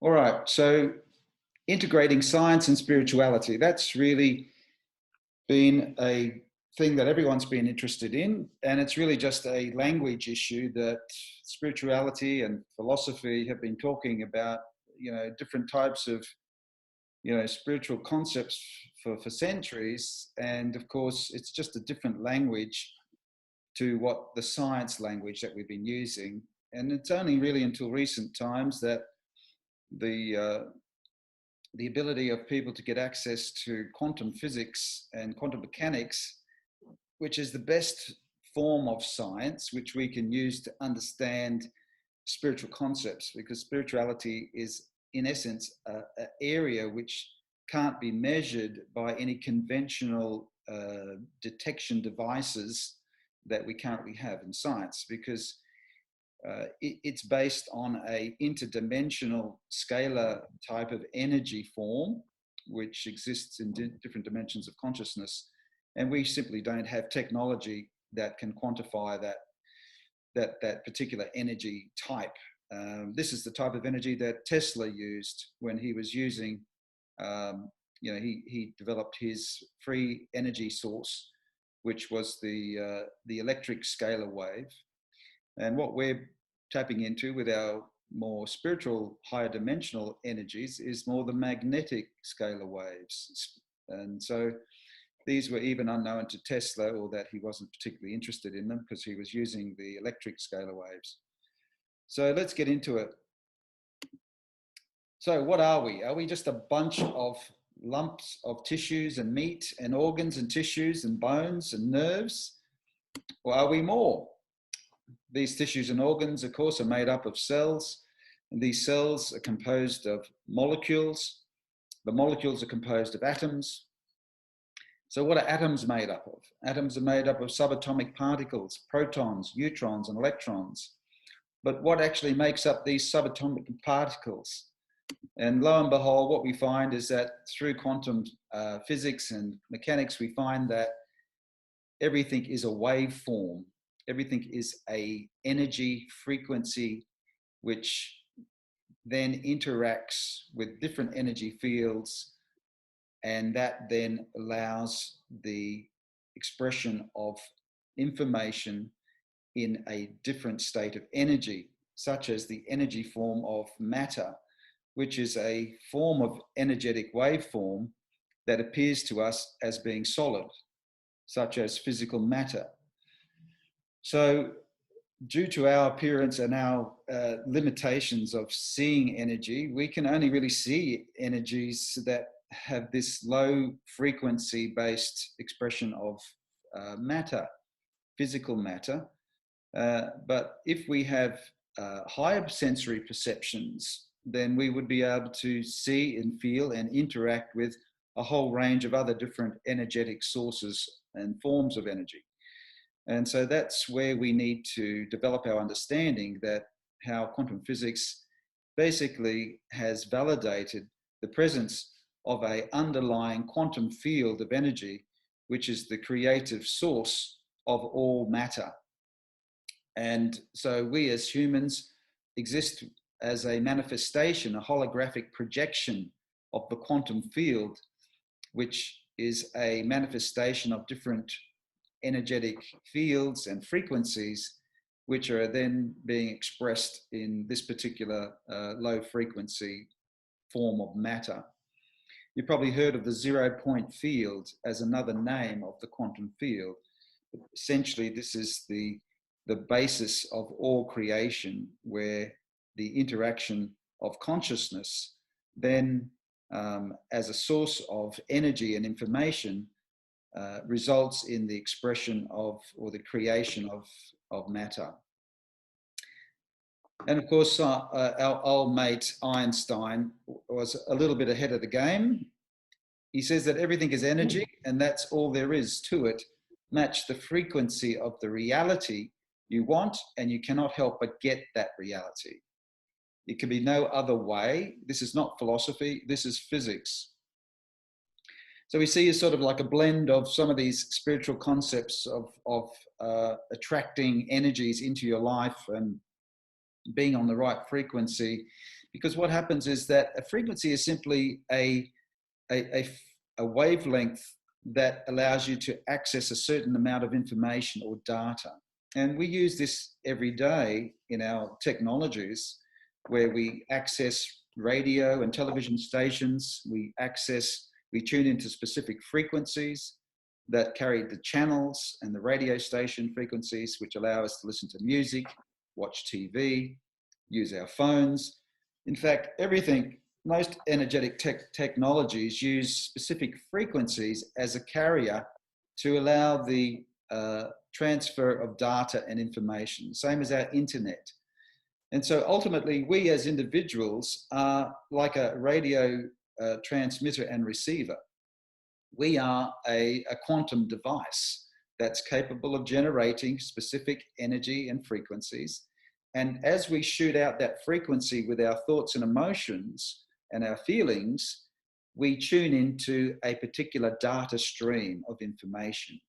All right, so integrating science and spirituality, that's really been a thing that everyone's been interested in, and it's really just a language issue that spirituality and philosophy have been talking about, different types of, spiritual concepts for centuries. And of course, it's just a different language to what the science language that we've been using. And it's only really until recent times that the ability of people to get access to quantum physics and quantum mechanics, which is the best form of science, which we can use to understand spiritual concepts, because spirituality is, in essence, an area which can't be measured by any conventional detection devices that we currently have in science, because it's based on a interdimensional scalar type of energy form, which exists in different dimensions of consciousness. And we simply don't have technology that can quantify that particular energy type. This is the type of energy that Tesla used when he was using, he developed his free energy source, which was the electric scalar wave. And what we're tapping into with our more spiritual, higher dimensional energies is more the magnetic scalar waves. And so these were even unknown to Tesla, or that he wasn't particularly interested in them because he was using the electric scalar waves. So let's get into it. So what are we? Are we just a bunch of lumps of tissues and meat and organs and tissues and bones and nerves? Or are we more? These tissues and organs, of course, are made up of cells, and these cells are composed of molecules. The molecules are composed of atoms. So what are atoms made up of? Atoms are made up of subatomic particles, protons, neutrons, and electrons. But what actually makes up these subatomic particles? And lo and behold, what we find is that through quantum physics and mechanics, we find that everything is a waveform. Everything is a energy frequency, which then interacts with different energy fields, and that then allows the expression of information in a different state of energy, such as the energy form of matter, which is a form of energetic waveform that appears to us as being solid, such as physical matter. So due to our appearance and our limitations of seeing energy, we can only really see energies that have this low frequency based expression of matter, physical matter. But if we have higher sensory perceptions, then we would be able to see and feel and interact with a whole range of other different energetic sources and forms of energy. And so that's where we need to develop our understanding that how quantum physics basically has validated the presence of an underlying quantum field of energy, which is the creative source of all matter. And so we as humans exist as a manifestation, a holographic projection of the quantum field, which is a manifestation of different energetic fields and frequencies, which are then being expressed in this particular low frequency form of matter. You've probably heard of the 0-point field as another name of the quantum field. Essentially, this is the basis of all creation, where the interaction of consciousness then as a source of energy and information results in the expression of, or the creation of matter. And of course, our old mate Einstein was a little bit ahead of the game. He says that everything is energy, and that's all there is to it. Match the frequency of the reality you want, and you cannot help but get that reality. It can be no other way. This is not philosophy, this is physics. So we see a sort of like a blend of some of these spiritual concepts of attracting energies into your life and being on the right frequency, because what happens is that a frequency is simply a wavelength that allows you to access a certain amount of information or data. And we use this every day in our technologies, where we access radio and television stations, we tune into specific frequencies that carry the channels and the radio station frequencies, which allow us to listen to music, watch TV, use our phones. In fact, most energetic technologies use specific frequencies as a carrier to allow the transfer of data and information, same as our internet. And so ultimately, we as individuals are like a radio transmitter and receiver. We are a quantum device that's capable of generating specific energy and frequencies. And as we shoot out that frequency with our thoughts and emotions and our feelings, we tune into a particular data stream of information.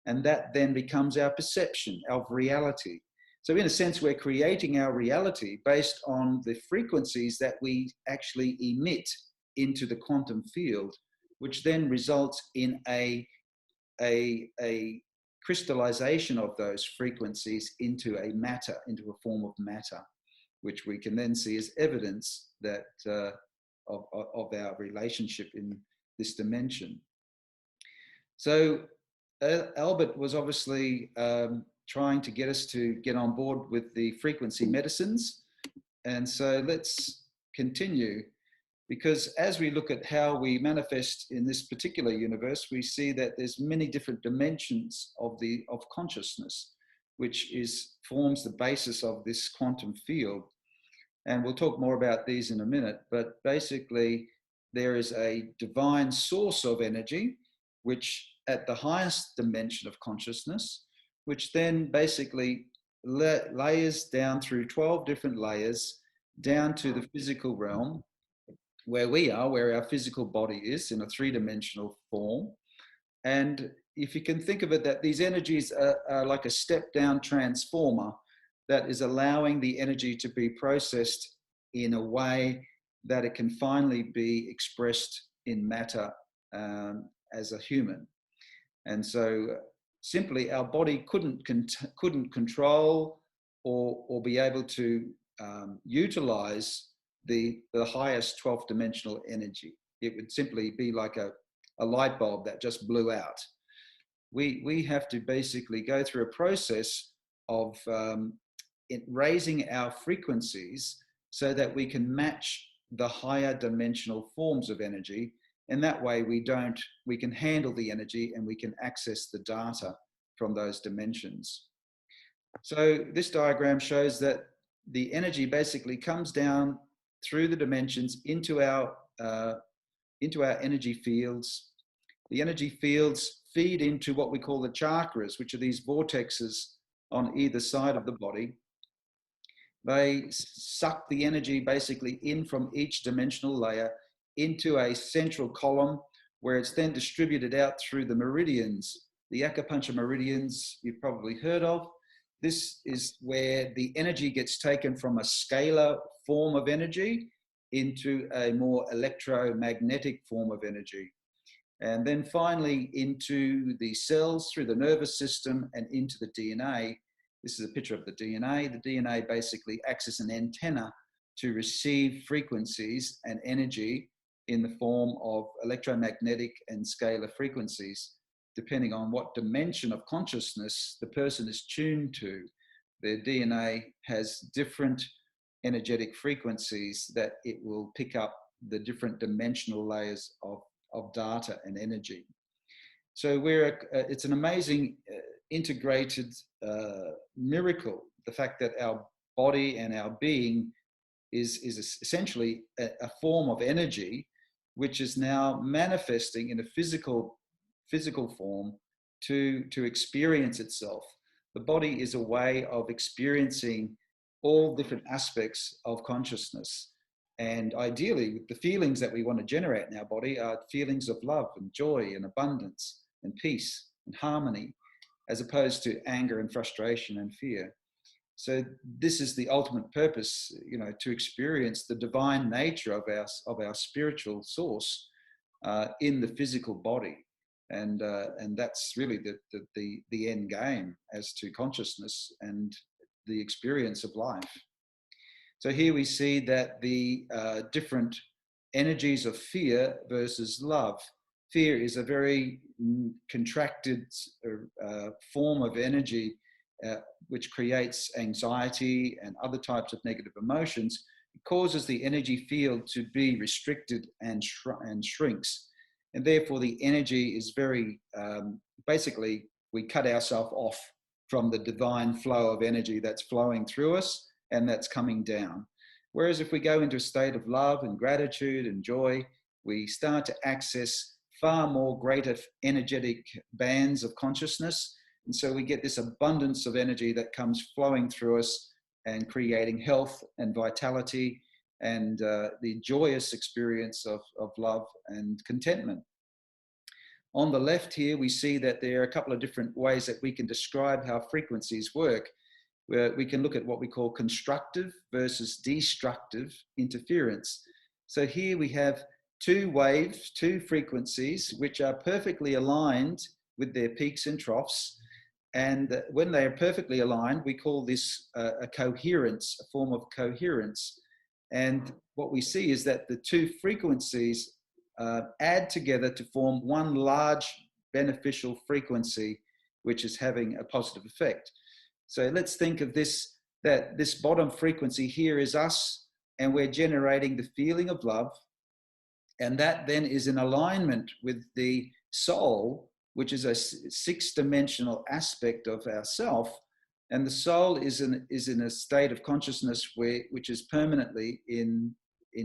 And that then becomes our perception of reality. So in a sense, we're creating our reality based on the frequencies that we actually emit into the quantum field, which then results in a crystallization of those frequencies into a form of matter, which we can then see as evidence that of our relationship in this dimension. So Albert was obviously trying to get us to get on board with the frequency medicines. And so let's continue, because as we look at how we manifest in this particular universe, we see that there's many different dimensions of consciousness, which forms the basis of this quantum field. And we'll talk more about these in a minute, but basically there is a divine source of energy, which at the highest dimension of consciousness, which then basically layers down through 12 different layers down to the physical realm, where our physical body is in a three-dimensional form. And if you can think of it, that these energies are like a step-down transformer that is allowing the energy to be processed in a way that it can finally be expressed in matter as a human. And so simply our body couldn't control or be able to utilize the highest 12th dimensional energy. It would simply be like a light bulb that just blew out. We have to basically go through a process of raising our frequencies so that we can match the higher dimensional forms of energy. And that way we can handle the energy and we can access the data from those dimensions. So this diagram shows that the energy basically comes down through the dimensions into our energy fields. The energy fields feed into what we call the chakras, which are these vortexes on either side of the body. They suck the energy basically in from each dimensional layer into a central column, where it's then distributed out through the meridians, the acupuncture meridians you've probably heard of. This is where the energy gets taken from a scalar form of energy into a more electromagnetic form of energy. And then finally into the cells through the nervous system and into the DNA. This is a picture of the DNA. The DNA basically acts as an antenna to receive frequencies and energy in the form of electromagnetic and scalar frequencies, depending on what dimension of consciousness the person is tuned to. Their DNA has different energetic frequencies that it will pick up the different dimensional layers of data and energy. So it's an amazing integrated miracle, the fact that our body and our being is essentially a form of energy, which is now manifesting in a physical form to experience itself. The body is a way of experiencing all different aspects of consciousness. And ideally, the feelings that we want to generate in our body are feelings of love and joy and abundance and peace and harmony, as opposed to anger and frustration and fear. So this is the ultimate purpose, to experience the divine nature of our spiritual source in the physical body. And that's really the end game as to consciousness and the experience of life. So here we see that the different energies of fear versus love. Fear is a very contracted form of energy which creates anxiety and other types of negative emotions. It causes the energy field to be restricted and shrinks. And therefore the energy is very, basically we cut ourselves off from the divine flow of energy that's flowing through us and that's coming down. Whereas if we go into a state of love and gratitude and joy, we start to access far more greater energetic bands of consciousness. And so we get this abundance of energy that comes flowing through us and creating health and vitality and the joyous experience of love and contentment. On the left here, we see that there are a couple of different ways that we can describe how frequencies work, where we can look at what we call constructive versus destructive interference. So here we have two waves, two frequencies, which are perfectly aligned with their peaks and troughs. And when they are perfectly aligned, we call this a coherence, a form of coherence. And what we see is that the two frequencies add together to form one large beneficial frequency, which is having a positive effect. So let's think of this, that this bottom frequency here is us, and we're generating the feeling of love. And that then is in alignment with the soul, which is a six-dimensional aspect of ourself. And the soul is in a state of consciousness which is permanently in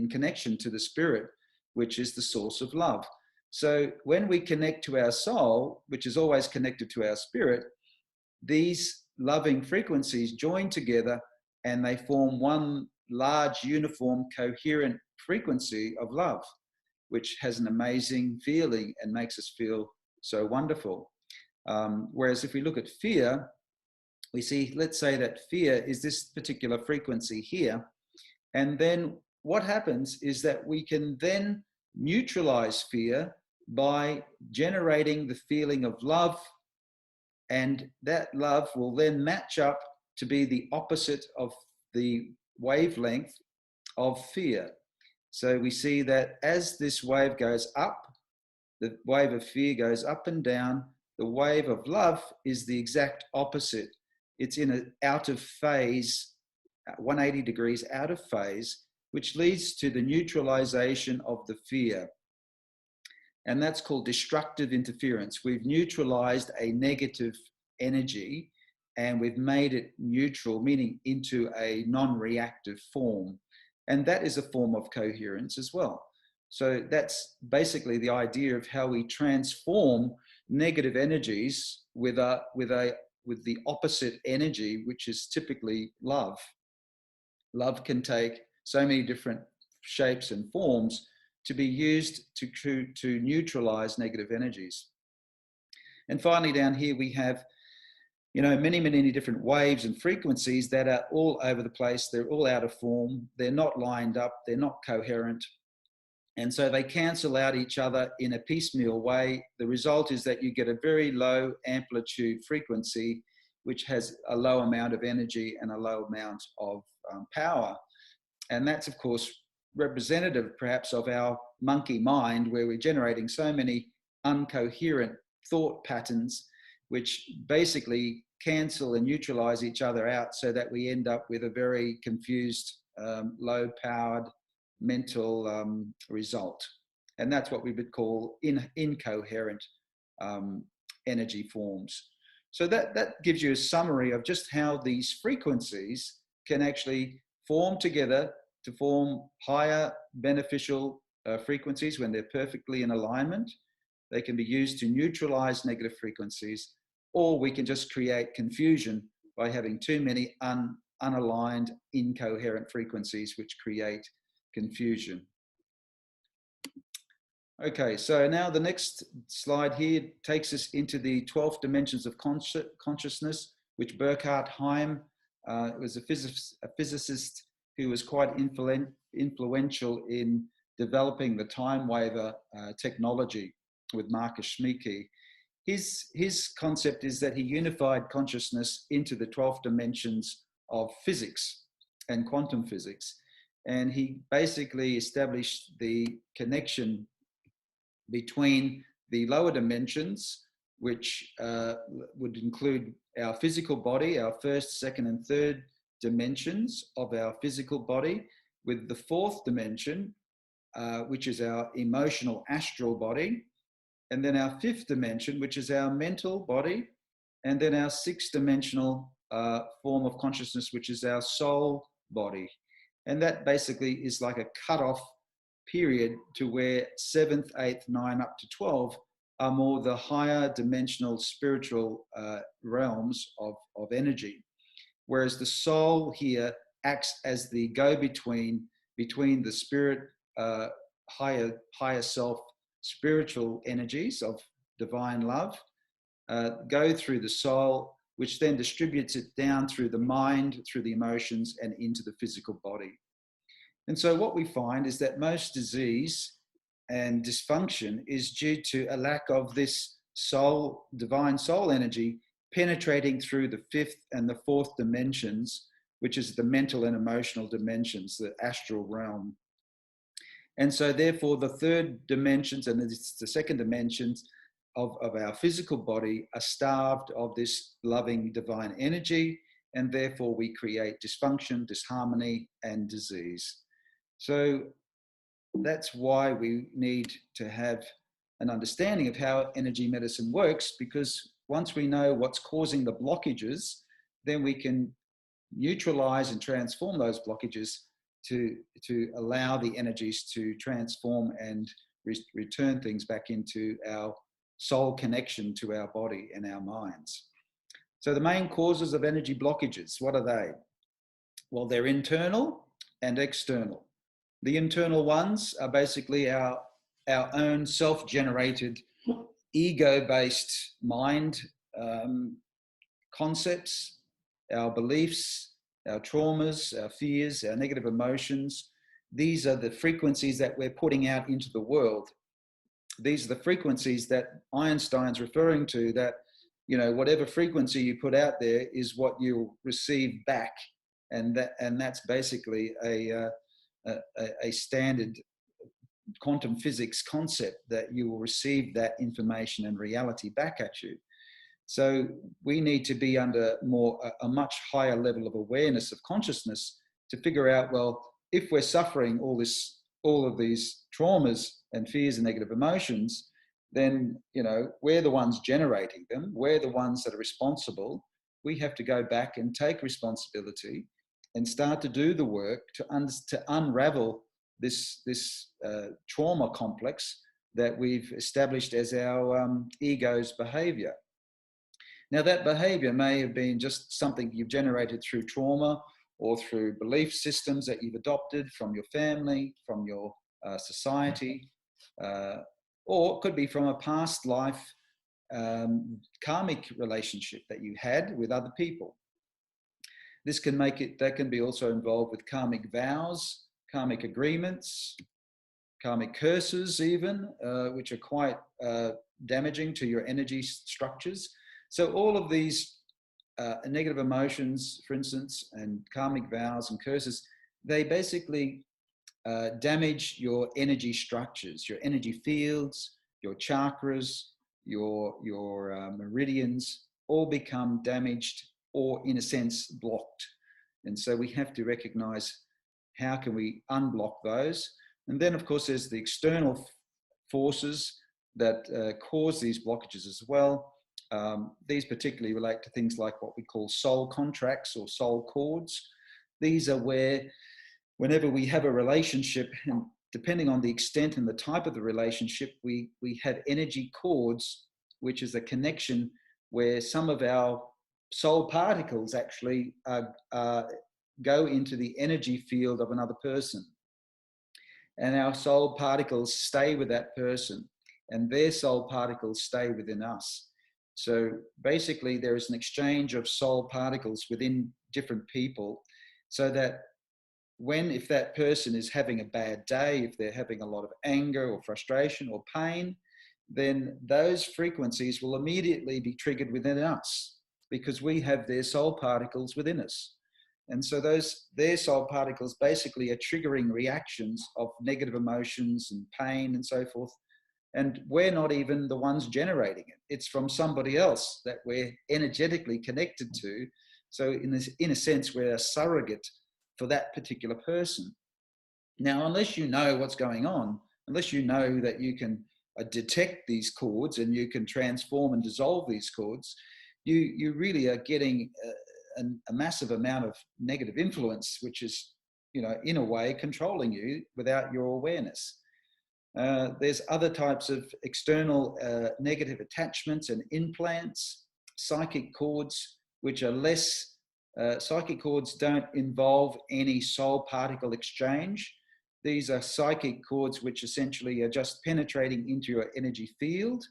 connection to the spirit, which is the source of love. So when we connect to our soul, which is always connected to our spirit, these loving frequencies join together and they form one large, uniform, coherent frequency of love, which has an amazing feeling and makes us feel so wonderful. Whereas if we look at fear, we see, let's say that fear is this particular frequency here. And then what happens is that we can then neutralize fear by generating the feeling of love, and that love will then match up to be the opposite of the wavelength of fear. So we see that as this wave goes up, the wave of fear goes up and down. The wave of love is the exact opposite. It's in an out of phase, 180 degrees out of phase, which leads to the neutralization of the fear. And that's called destructive interference. We've neutralized a negative energy and we've made it neutral, meaning into a non-reactive form. And that is a form of coherence as well. So that's basically the idea of how we transform negative energies with the opposite energy, which is typically love. Love can take so many different shapes and forms to be used to neutralize negative energies. And finally, down here we have, many different waves and frequencies that are all over the place. They're all out of form. They're not lined up. They're not coherent. And so they cancel out each other in a piecemeal way. The result is that you get a very low amplitude frequency, which has a low amount of energy and a low amount of power. And that's, of course, representative perhaps of our monkey mind, where we're generating so many uncoherent thought patterns, which basically cancel and neutralize each other out, so that we end up with a very confused, low-powered mental result. And that's what we would call incoherent energy forms. So that gives you a summary of just how these frequencies can actually form together to form higher beneficial frequencies when they're perfectly in alignment. They can be used to neutralize negative frequencies, or we can just create confusion by having too many unaligned, incoherent frequencies, which create confusion. Okay, so now the next slide here takes us into the 12 dimensions of consciousness, which Burkhard Heim It was a physicist who was quite influential in developing the time waver technology with Marcus Schmieke. His concept is that he unified consciousness into the 12 dimensions of physics and quantum physics. And he basically established the connection between the lower dimensions, which would include our physical body, our first, second, and third dimensions of our physical body, with the fourth dimension, which is our emotional astral body, and then our fifth dimension, which is our mental body, and then our sixth dimensional form of consciousness, which is our soul body. And that basically is like a cutoff period to where 7th, 8th, 9 up to 12 are more the higher dimensional spiritual realms of energy. Whereas the soul here acts as the go-between between the spirit, higher self, spiritual energies of divine love, go through the soul, which then distributes it down through the mind, through the emotions, and into the physical body. And so what we find is that most disease and dysfunction is due to a lack of this soul, divine soul energy penetrating through the fifth and the fourth dimensions, which is the mental and emotional dimensions, the astral realm. And so therefore the third dimensions and the second dimensions of our physical body are starved of this loving divine energy, and therefore we create dysfunction, disharmony, and disease. So that's why we need to have an understanding of how energy medicine works, because once we know what's causing the blockages, then we can neutralize and transform those blockages to allow the energies to transform and return things back into our soul connection to our body and our minds. So the main causes of energy blockages, what are they? Well, they're internal and external. The internal ones are basically our own self-generated, ego-based mind concepts, our beliefs, our traumas, our fears, our negative emotions. These are the frequencies that we're putting out into the world. These are the frequencies that Einstein's referring to, that, you know, whatever frequency you put out there is what you'll receive back. And that's basically a standard quantum physics concept, that you will receive that information and reality back at you. So we need to be under a much higher level of awareness of consciousness to figure out, well, if we're suffering all of these traumas and fears and negative emotions, then, you know, we're the ones generating them. We're the ones that are responsible. We have to go back and take responsibility and start to do the work to unravel this trauma complex that we've established as our ego's behavior. Now, that behavior may have been just something you've generated through trauma or through belief systems that you've adopted from your family, from your society, or it could be from a past life karmic relationship that you had with other people. This can that can be also involved with karmic vows, karmic agreements, karmic curses even, which are quite damaging to your energy structures. So all of these negative emotions, for instance, and karmic vows and curses, they basically damage your energy structures, your energy fields, your chakras, your meridians, all become damaged or, in a sense, blocked. And so we have to recognize, how can we unblock those? And then, of course, there's the external forces that cause these blockages as well. These particularly relate to things like what we call soul contracts or soul cords. These are where, whenever we have a relationship, and depending on the extent and the type of the relationship, we have energy cords, which is a connection where some of our soul particles actually go into the energy field of another person. And our soul particles stay with that person, and their soul particles stay within us. So basically there is an exchange of soul particles within different people, so that if that person is having a bad day, if they're having a lot of anger or frustration or pain, then those frequencies will immediately be triggered within us, because we have their soul particles within us. And so their soul particles basically are triggering reactions of negative emotions and pain and so forth. And we're not even the ones generating it. It's from somebody else that we're energetically connected to. So in a sense, we're a surrogate for that particular person. Now, unless you know what's going on, unless you know that you can detect these cords and you can transform and dissolve these cords, you really are getting a massive amount of negative influence, which is, in a way controlling you without your awareness. There's other types of external negative attachments and implants, psychic cords, which are less, psychic cords don't involve any soul particle exchange. These are psychic cords which essentially are just penetrating into your energy field,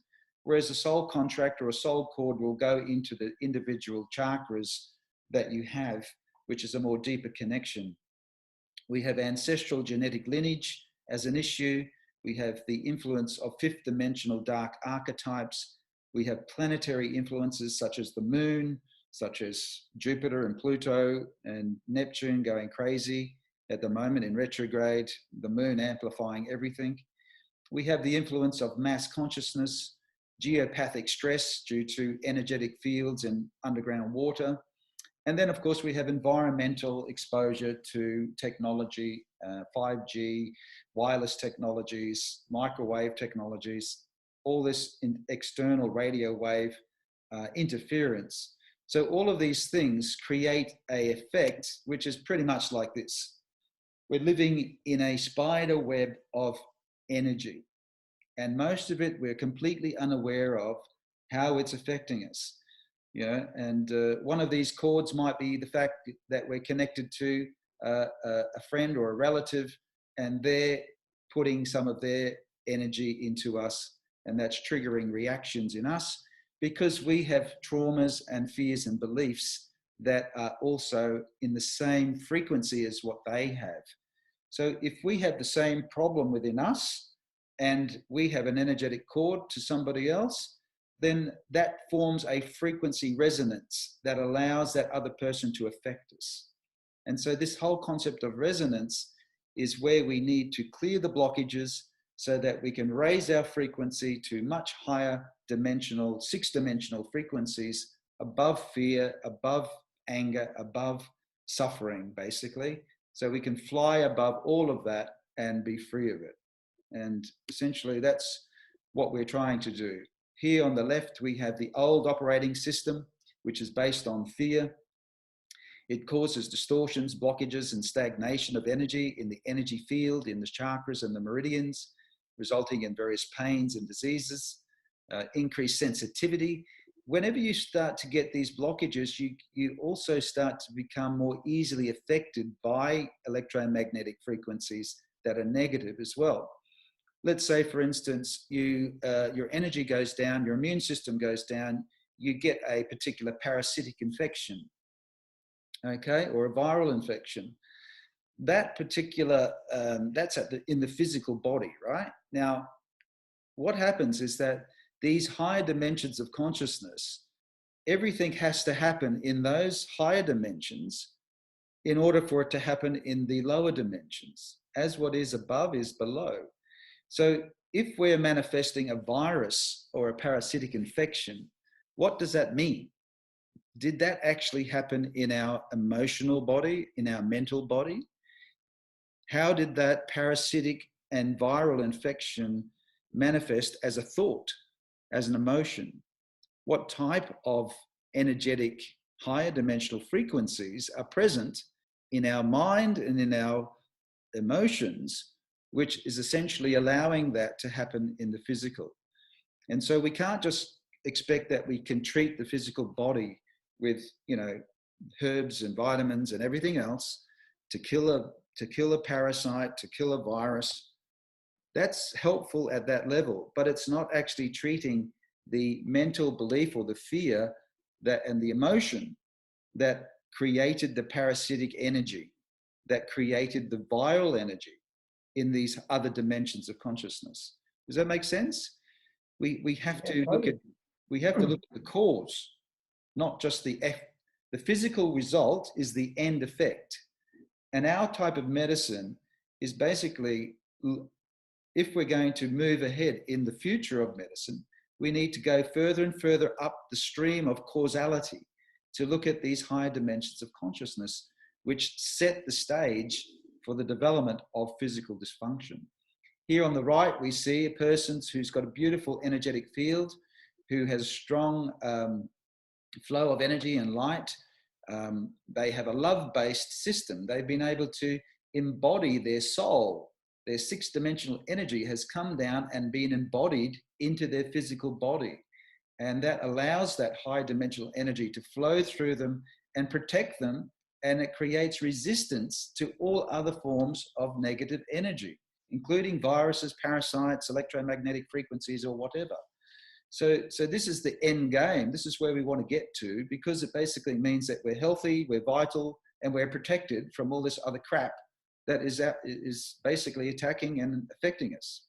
whereas a soul contract or a soul cord will go into the individual chakras that you have, which is a more deeper connection. We have ancestral genetic lineage as an issue. We have the influence of fifth dimensional dark archetypes. We have planetary influences such as the moon, such as Jupiter and Pluto and Neptune going crazy at the moment in retrograde, the moon amplifying everything. We have the influence of mass consciousness, geopathic stress due to energetic fields and underground water. And then, of course, we have environmental exposure to technology, 5G, wireless technologies, microwave technologies, all this external radio wave interference. So all of these things create an effect which is pretty much like this. We're living in a spider web of energy, and most of it we're completely unaware of how it's affecting us. And one of these cords might be the fact that we're connected to a friend or a relative, and they're putting some of their energy into us, and that's triggering reactions in us because we have traumas and fears and beliefs that are also in the same frequency as what they have. So if we have the same problem within us and we have an energetic cord to somebody else, then that forms a frequency resonance that allows that other person to affect us. And so this whole concept of resonance is where we need to clear the blockages so that we can raise our frequency to much higher dimensional, six-dimensional frequencies above fear, above anger, above suffering, basically. So we can fly above all of that and be free of it. And essentially that's what we're trying to do. Here on the left, we have the old operating system, which is based on fear. It causes distortions, blockages, and stagnation of energy in the energy field, in the chakras and the meridians, resulting in various pains and diseases, increased sensitivity. Whenever you start to get these blockages, you also start to become more easily affected by electromagnetic frequencies that are negative as well. Let's say, for instance, your energy goes down, your immune system goes down, you get a particular parasitic infection, okay, or a viral infection. That particular, that's in the physical body, right? Now, what happens is that these higher dimensions of consciousness, everything has to happen in those higher dimensions in order for it to happen in the lower dimensions. As what is above is below. So if we're manifesting a virus or a parasitic infection, what does that mean? Did that actually happen in our emotional body, in our mental body? How did that parasitic and viral infection manifest as a thought, as an emotion? What type of energetic higher dimensional frequencies are present in our mind and in our emotions, which is essentially allowing that to happen in the physical? And so we can't just expect that we can treat the physical body with, herbs and vitamins and everything else to kill a parasite, to kill a virus. That's helpful at that level, but it's not actually treating the mental belief or the fear that, and the emotion that created the parasitic energy, that created the viral energy in these other dimensions of consciousness. Does that make sense? We have to look at, we have to look at the cause, not just the physical result is the end effect. And our type of medicine is basically, if we're going to move ahead in the future of medicine, we need to go further and further up the stream of causality to look at these higher dimensions of consciousness, which set the stage for the development of physical dysfunction. Here on the right, we see a person who's got a beautiful energetic field, who has strong flow of energy and light. They have a love-based system. They've been able to embody their soul. Their six-dimensional energy has come down and been embodied into their physical body. And that allows that high dimensional energy to flow through them and protect them. And it creates resistance to all other forms of negative energy, including viruses, parasites, electromagnetic frequencies, or whatever. So this is the end game. This is where we want to get to, because it basically means that we're healthy, we're vital, and we're protected from all this other crap that is basically attacking and affecting us.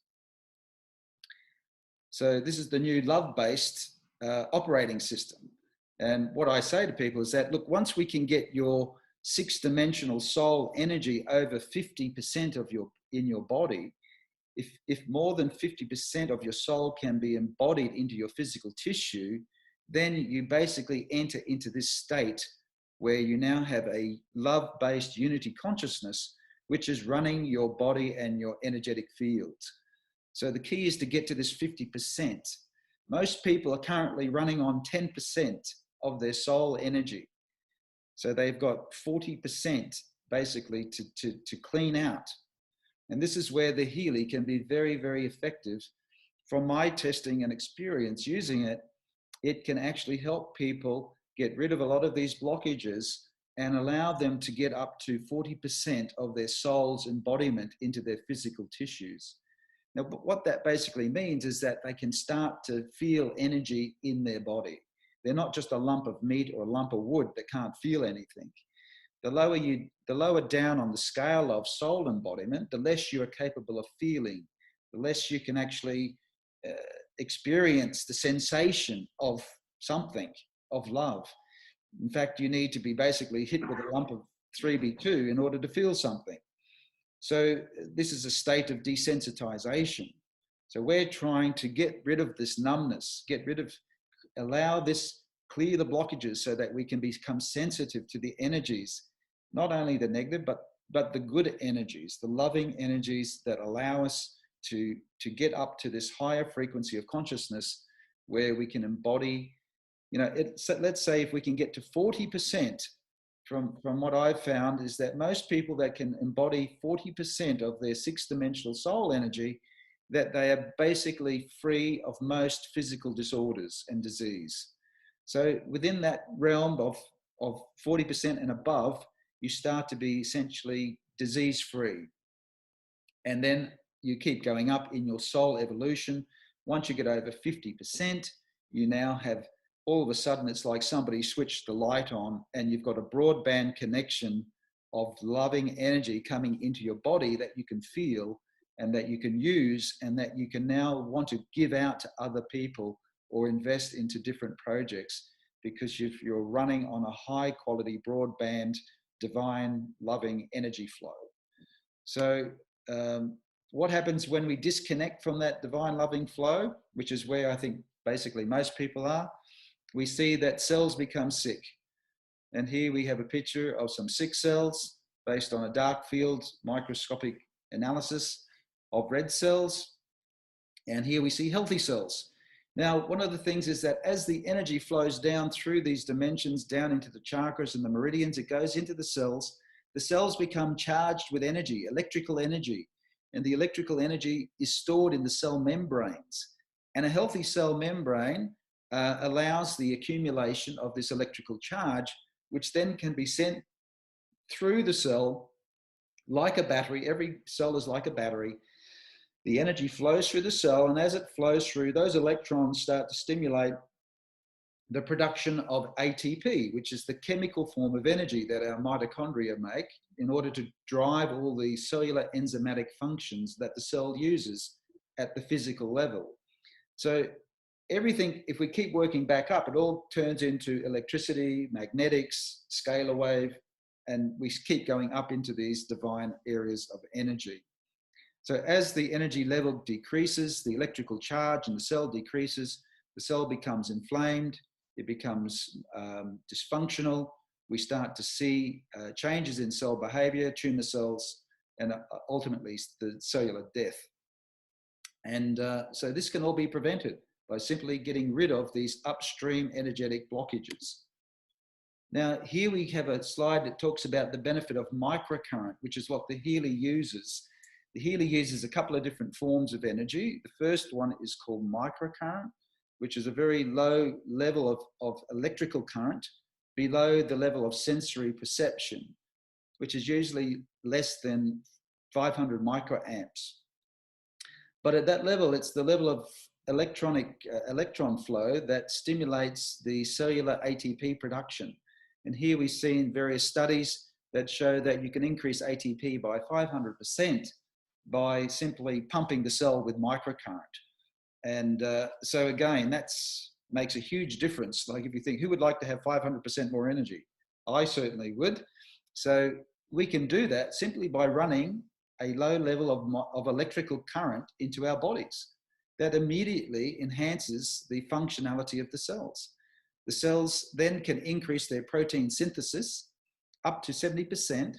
So this is the new love-based operating system. And what I say to people is that, look, once we can get your six-dimensional soul energy over 50% of in your body, if more than 50% of your soul can be embodied into your physical tissue, then you basically enter into this state where you now have a love-based unity consciousness, which is running your body and your energetic fields. So the key is to get to this 50%. Most people are currently running on 10% of their soul energy. So they've got 40% basically to clean out. And this is where the Healy can be very, very effective. From my testing and experience using it, it can actually help people get rid of a lot of these blockages and allow them to get up to 40% of their soul's embodiment into their physical tissues. Now, what that basically means is that they can start to feel energy in their body. They're not just a lump of meat or a lump of wood that can't feel anything. The lower down on the scale of soul embodiment, the less you are capable of feeling, the less you can actually experience the sensation of something, of love. In fact, you need to be basically hit with a lump of 3B2 in order to feel something. So this is a state of desensitization. So we're trying to get rid of this numbness, allow this, clear the blockages so that we can become sensitive to the energies, not only the negative, but the good energies, the loving energies that allow us to get up to this higher frequency of consciousness where we can embody, let's say if we can get to 40%, from what I've found is that most people that can embody 40% of their six-dimensional soul energy, that they are basically free of most physical disorders and disease. So within that realm of 40% and above, you start to be essentially disease-free. And then you keep going up in your soul evolution. Once you get over 50%, you now have, all of a sudden, it's like somebody switched the light on and you've got a broadband connection of loving energy coming into your body that you can feel and that you can use and that you can now want to give out to other people or invest into different projects, because you're running on a high quality broadband, divine, loving energy flow. So what happens when we disconnect from that divine loving flow, which is where I think basically most people are? We see that cells become sick. And here we have a picture of some sick cells based on a dark field microscopic analysis of red cells. And here we see healthy cells. Now, one of the things is that as the energy flows down through these dimensions, down into the chakras and the meridians, it goes into the cells. The cells become charged with energy, electrical energy. And the electrical energy is stored in the cell membranes. And a healthy cell membrane allows the accumulation of this electrical charge, which then can be sent through the cell like a battery. Every cell is like a battery. the energy flows through the cell, and as it flows through, those electrons start to stimulate the production of ATP, which is the chemical form of energy that our mitochondria make in order to drive all the cellular enzymatic functions that the cell uses at the physical level. So everything, if we keep working back up, it all turns into electricity, magnetics, scalar wave, and we keep going up into these divine areas of energy. So as the energy level decreases, the electrical charge in the cell decreases, the cell becomes inflamed, it becomes dysfunctional. We start to see changes in cell behavior, tumor cells, and ultimately the cellular death. And so this can all be prevented by simply getting rid of these upstream energetic blockages. Now, here we have a slide that talks about the benefit of microcurrent, which is what the Healy uses. The Healy uses a couple of different forms of energy. The first one is called microcurrent, which is a very low level of electrical current below the level of sensory perception, which is usually less than 500 microamps. But at that level, it's the level of electron flow that stimulates the cellular ATP production. And here we've seen various studies that show that you can increase ATP by 500% by simply pumping the cell with microcurrent. And so again, that makes a huge difference. Like if you think, who would like to have 500% more energy? I certainly would. So we can do that simply by running a low level of electrical current into our bodies. That immediately enhances the functionality of the cells. The cells then can increase their protein synthesis up to 70%.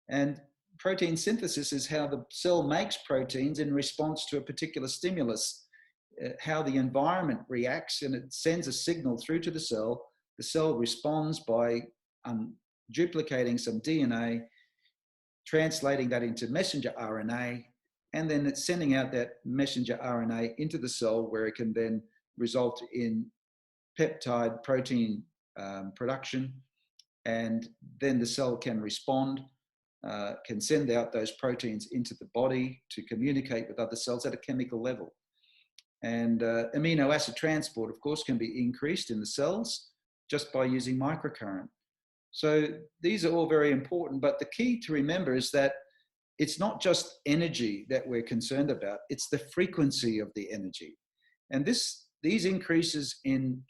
And protein synthesis is how the cell makes proteins in response to a particular stimulus, how the environment reacts, and it sends a signal through to the cell. The cell responds by duplicating some DNA, translating that into messenger RNA, and then it's sending out that messenger RNA into the cell where it can then result in peptide protein production, and then the cell can respond, can send out those proteins into the body to communicate with other cells at a chemical level. And amino acid transport, of course, can be increased in the cells just by using microcurrent. So these are all very important, but the key to remember is that it's not just energy that we're concerned about, it's the frequency of the energy. And these increases in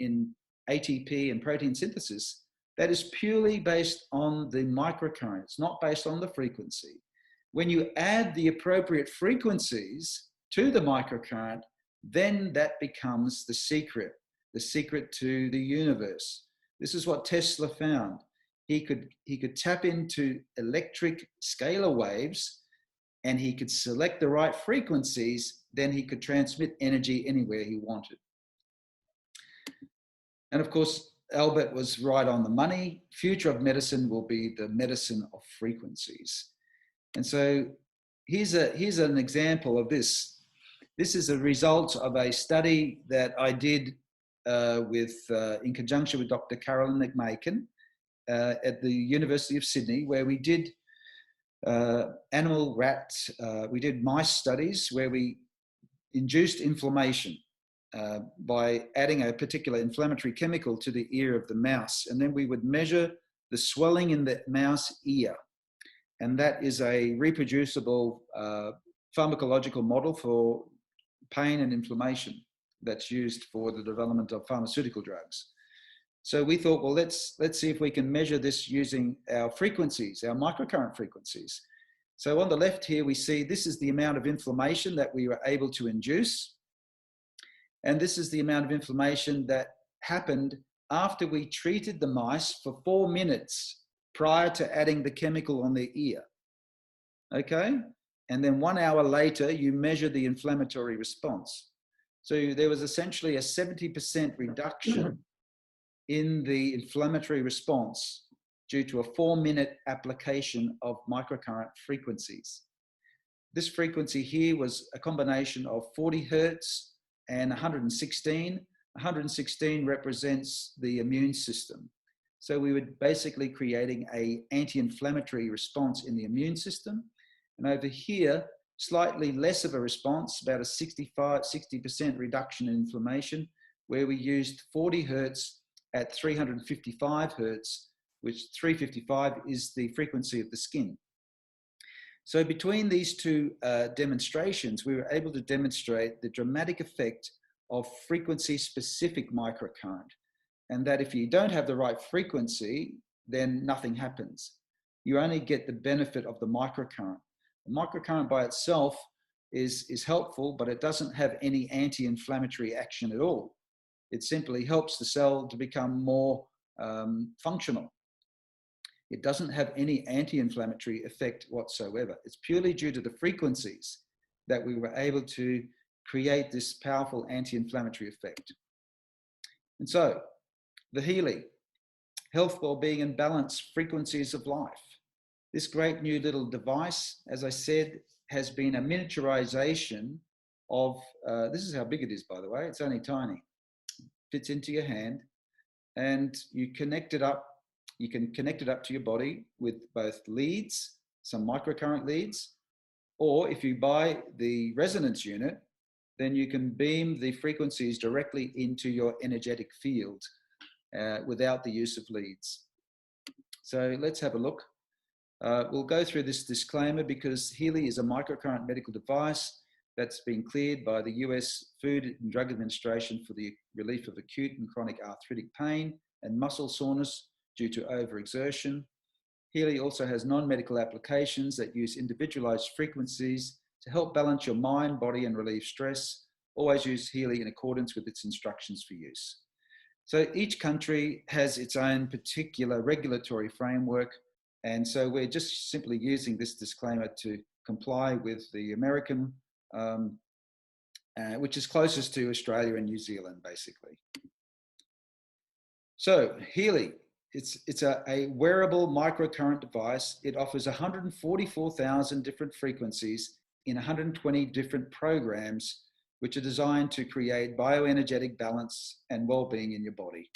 ATP and protein synthesis, that is purely based on the microcurrent. It's not based on the frequency. When you add the appropriate frequencies to the microcurrent, then that becomes the secret to the universe. This is what Tesla found. He could tap into electric scalar waves, and he could select the right frequencies, then he could transmit energy anywhere he wanted. And of course, Albert was right on the money. Future of medicine will be the medicine of frequencies. And so here's an example of this. This is a result of a study that I did in conjunction with Dr. Carolyn McMakin at the University of Sydney, where we did animal rats, we did mice studies where we induced inflammation by adding a particular inflammatory chemical to the ear of the mouse. And then we would measure the swelling in the mouse ear. And that is a reproducible pharmacological model for pain and inflammation that's used for the development of pharmaceutical drugs. So we thought, well, let's see if we can measure this using our frequencies, our microcurrent frequencies. So on the left here, we see this is the amount of inflammation that we were able to induce. And this is the amount of inflammation that happened after we treated the mice for 4 minutes prior to adding the chemical on their ear. Okay? And then 1 hour later, you measure the inflammatory response. So there was essentially a 70% reduction in the inflammatory response due to a 4-minute application of microcurrent frequencies. This frequency here was a combination of 40 hertz and 116. 116 represents the immune system. So we were basically creating an anti-inflammatory response in the immune system. And over here, slightly less of a response, about a 60% reduction in inflammation, where we used 40 hertz at 355 hertz, which 355 is the frequency of the skin. So between these two demonstrations, we were able to demonstrate the dramatic effect of frequency-specific microcurrent, and that if you don't have the right frequency, then nothing happens. You only get the benefit of the microcurrent. The microcurrent by itself is helpful, but it doesn't have any anti-inflammatory action at all. It simply helps the cell to become more functional. It doesn't have any anti-inflammatory effect whatsoever. It's purely due to the frequencies that we were able to create this powerful anti-inflammatory effect. And so, the Healy, health, well-being and balance, frequencies of life. This great new little device, as I said, has been a miniaturization of, this is how big it is, by the way, it's only tiny. Fits into your hand, and you connect it up. You can connect it up to your body with both leads, some microcurrent leads, or if you buy the resonance unit, then you can beam the frequencies directly into your energetic field without the use of leads. So let's have a look. We'll go through this disclaimer because Healy is a microcurrent medical device that's been cleared by the US Food and Drug Administration for the relief of acute and chronic arthritic pain and muscle soreness due to overexertion. Healy also has non-medical applications that use individualized frequencies to help balance your mind, body, and relieve stress. Always use Healy in accordance with its instructions for use. So each country has its own particular regulatory framework, and so we're just simply using this disclaimer to comply with the American, which is closest to Australia and New Zealand, basically. So Healy, it's a wearable microcurrent device. It offers 144,000 different frequencies in 120 different programs, which are designed to create bioenergetic balance and well-being in your body.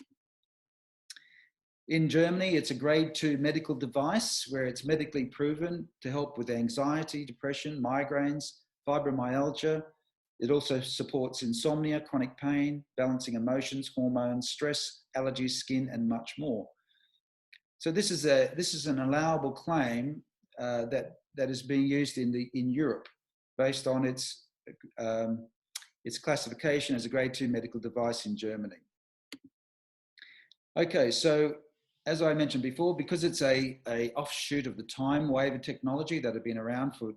In Germany, it's a grade 2 medical device where it's medically proven to help with anxiety, depression, migraines, fibromyalgia. It also supports insomnia, chronic pain, balancing emotions, hormones, stress, allergies, skin, and much more. So this is an allowable claim that is being used in Europe based on its classification as a grade 2 medical device in Germany. Okay, so as I mentioned before, because it's a offshoot of the time wave technology that had been around for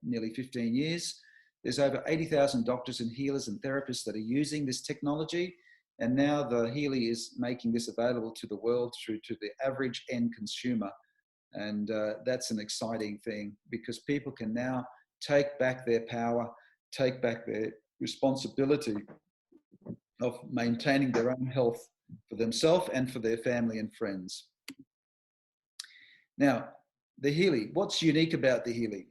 nearly 15 years, there's over 80,000 doctors and healers and therapists that are using this technology. And now the Healy is making this available to the world through to the average end consumer. And that's an exciting thing because people can now take back their power, take back their responsibility of maintaining their own health for themselves and for their family and friends. Now, the Healy, what's unique about the Healy?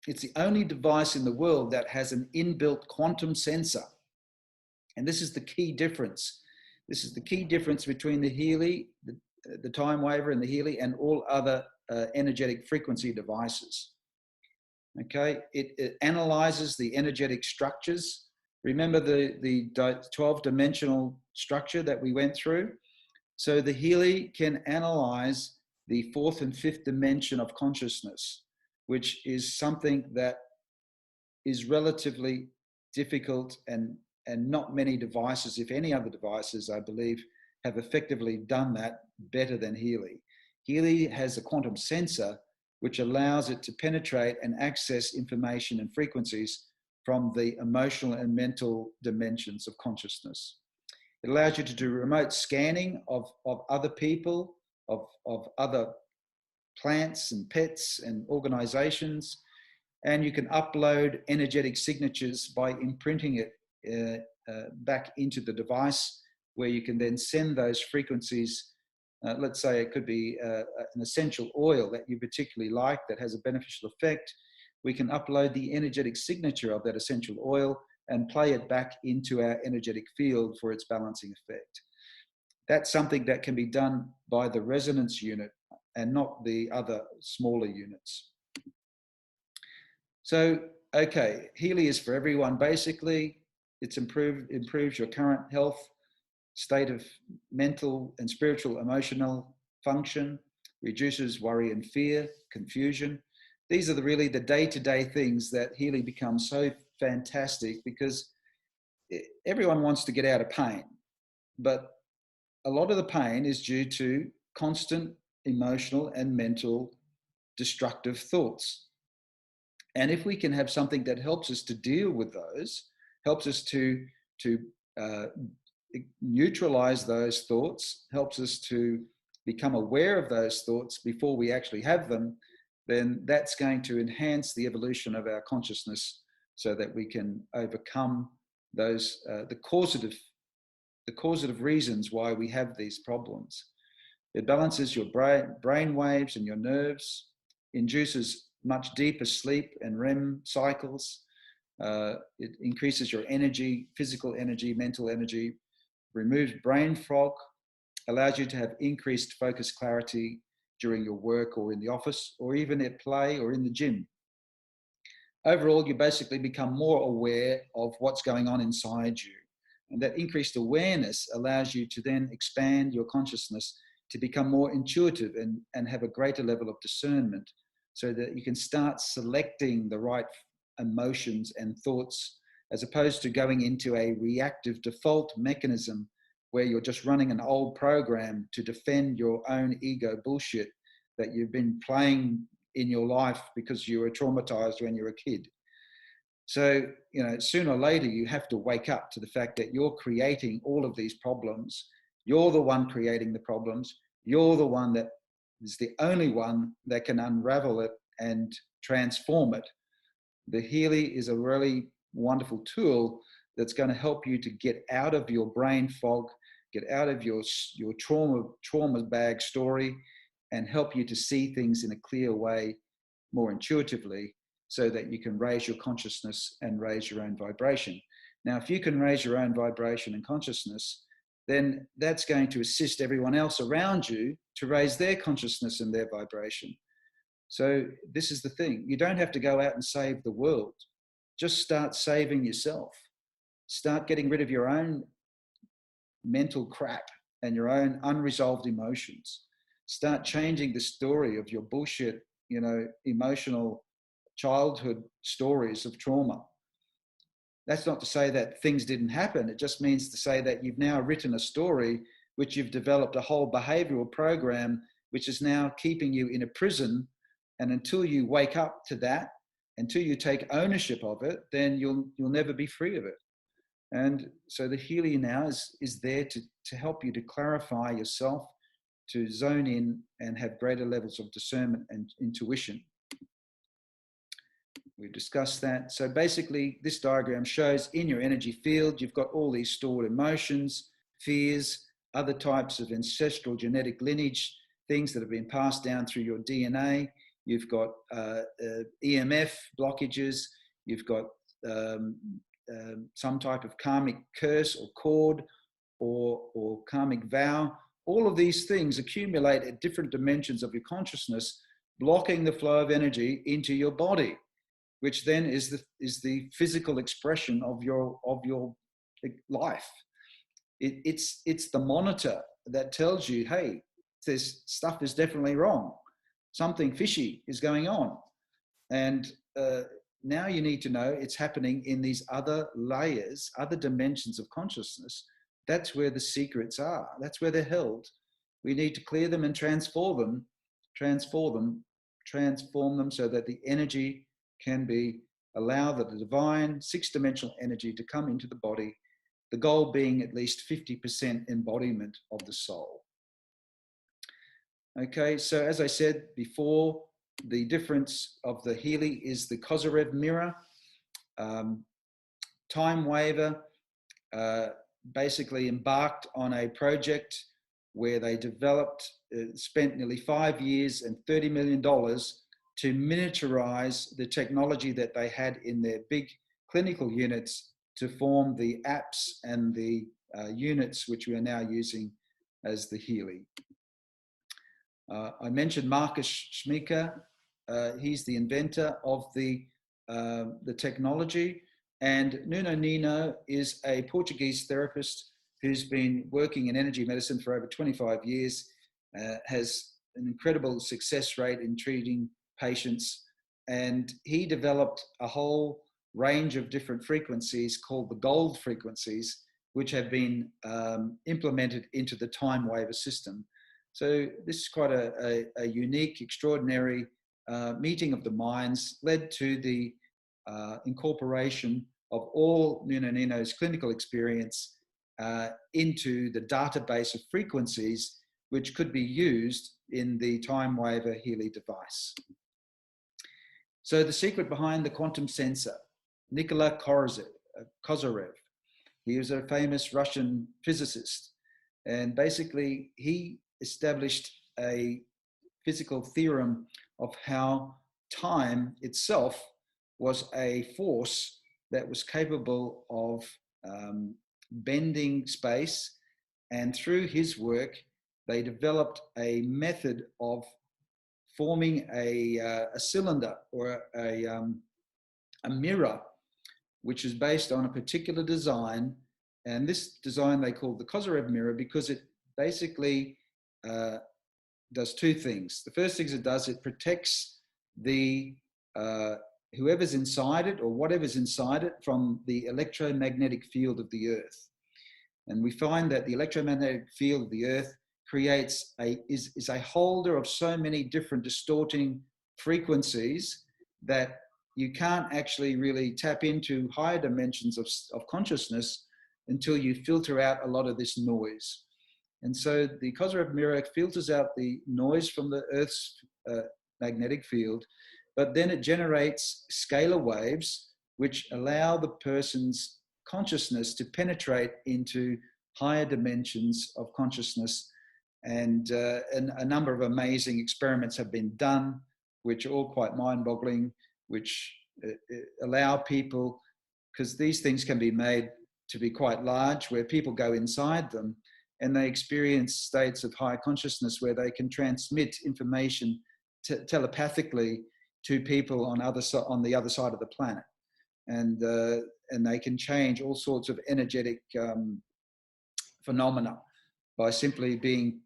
It's the only device in the world that has an inbuilt quantum sensor. And this is the key difference. This is the key difference between the Healy, the time waver and the Healy and all other energetic frequency devices. Okay, it analyzes the energetic structures. Remember the 12-dimensional structure that we went through? So the Healy can analyze the 4th and 5th dimension of consciousness, which is something that is relatively difficult and not many devices, if any other devices, I believe, have effectively done that better than Healy. Healy has a quantum sensor which allows it to penetrate and access information and frequencies from the emotional and mental dimensions of consciousness. It allows you to do remote scanning of other people, of other plants and pets and organizations, and you can upload energetic signatures by imprinting it back into the device, where you can then send those frequencies. Let's say it could be an essential oil that you particularly like that has a beneficial effect. We can upload the energetic signature of that essential oil and play it back into our energetic field for its balancing effect. That's something that can be done by the resonance unit and not the other smaller units. So, okay, Healy is for everyone. Basically, it's improves your current health, state of mental and spiritual, emotional function, reduces worry and fear, confusion. These are really the day-to-day things that Healy becomes so fantastic, because everyone wants to get out of pain, but a lot of the pain is due to constant emotional and mental destructive thoughts. And if we can have something that helps us to deal with those, helps us to uh, neutralize those thoughts, helps us to become aware of those thoughts before we actually have them, then that's going to enhance the evolution of our consciousness, so that we can overcome those the causative reasons why we have these problems. It balances your brain waves and your nerves, induces much deeper sleep and REM cycles. It increases your energy, physical energy, mental energy, removes brain fog, allows you to have increased focus clarity during your work or in the office or even at play or in the gym. Overall, you basically become more aware of what's going on inside you. And that increased awareness allows you to then expand your consciousness to become more intuitive and have a greater level of discernment, so that you can start selecting the right emotions and thoughts, as opposed to going into a reactive default mechanism where you're just running an old program to defend your own ego bullshit that you've been playing in your life because you were traumatized when you were a kid. So, sooner or later, you have to wake up to the fact that you're creating all of these problems. You're the one creating the problems. You're the one that is the only one that can unravel it and transform it. The Healy is a really wonderful tool that's going to help you to get out of your brain fog, get out of your trauma bag story, and help you to see things in a clear way, more intuitively, so that you can raise your consciousness and raise your own vibration. Now, if you can raise your own vibration and consciousness, then that's going to assist everyone else around you to raise their consciousness and their vibration. So this is the thing. You don't have to go out and save the world. Just start saving yourself. Start getting rid of your own mental crap and your own unresolved emotions. Start changing the story of your bullshit, emotional childhood stories of trauma. That's not to say that things didn't happen. It just means to say that you've now written a story which you've developed a whole behavioral program which is now keeping you in a prison. And until you wake up to that, until you take ownership of it, then you'll never be free of it. And so the Healy now is there to help you to clarify yourself, to zone in and have greater levels of discernment and intuition. We've discussed that. So basically, this diagram shows in your energy field, you've got all these stored emotions, fears, other types of ancestral genetic lineage, things that have been passed down through your DNA. You've got EMF blockages. You've got some type of karmic curse or cord or karmic vow. All of these things accumulate at different dimensions of your consciousness, blocking the flow of energy into your body, which then is the physical expression of your life. It's the monitor that tells you, hey, this stuff is definitely wrong. Something fishy is going on. And now you need to know it's happening in these other layers, other dimensions of consciousness. That's where the secrets are. That's where they're held. We need to clear them and transform them so that the energy can allow the divine 6-dimensional energy to come into the body, the goal being at least 50% embodiment of the soul. Okay, so as I said before, the difference of the Healy is the Kozyrev mirror. Time Waver basically embarked on a project where they spent nearly 5 years and $30 million to miniaturize the technology that they had in their big clinical units to form the apps and the units which we are now using as the Healy. I mentioned Marcus Schmicker. He's the inventor of the the technology. And Nuno Nino is a Portuguese therapist who's been working in energy medicine for over 25 years, has an incredible success rate in treating patients. And he developed a whole range of different frequencies called the gold frequencies, which have been implemented into the time waiver system. So this is quite a unique, extraordinary meeting of the minds, led to the incorporation of all Nuno Nino's clinical experience into the database of frequencies which could be used in the time waiver Healy device. So the secret behind the quantum sensor, Nikola Kozyrev, he was a famous Russian physicist, and basically he established a physical theorem of how time itself was a force that was capable of bending space. And through his work, they developed a method of forming a cylinder or a mirror, which is based on a particular design. And this design they called the Kozyrev mirror because it basically does two things. The first thing it does, it protects the whoever's inside it or whatever's inside it from the electromagnetic field of the Earth. And we find that the electromagnetic field of the Earth creates is a holder of so many different distorting frequencies that you can't actually really tap into higher dimensions of consciousness until you filter out a lot of this noise. And so the Kozyrev mirror filters out the noise from the Earth's magnetic field, but then it generates scalar waves which allow the person's consciousness to penetrate into higher dimensions of consciousness. And a number of amazing experiments have been done, which are all quite mind-boggling, which allow people, because these things can be made to be quite large, where people go inside them and they experience states of high consciousness where they can transmit information telepathically to people on the other side of the planet. And they can change all sorts of energetic phenomena by simply being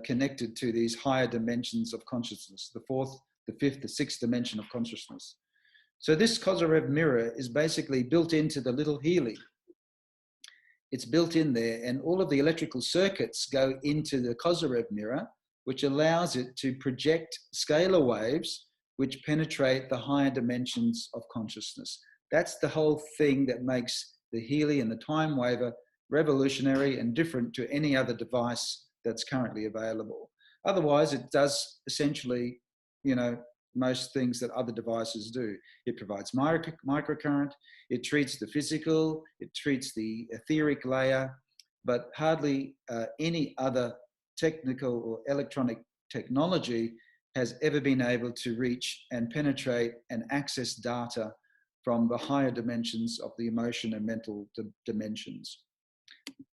connected to these higher dimensions of consciousness, the fourth, the fifth, the sixth dimension of consciousness. So this Kozyrev mirror is basically built into the little Healy. It's built in there, and all of the electrical circuits go into the Kozyrev mirror, which allows it to project scalar waves which penetrate the higher dimensions of consciousness. That's the whole thing that makes the Healy and the time waiver revolutionary and different to any other device that's currently available. Otherwise, it does essentially, most things that other devices do. It provides microcurrent, it treats the physical, it treats the etheric layer, but hardly any other technical or electronic technology has ever been able to reach and penetrate and access data from the higher dimensions of the emotion and mental dimensions.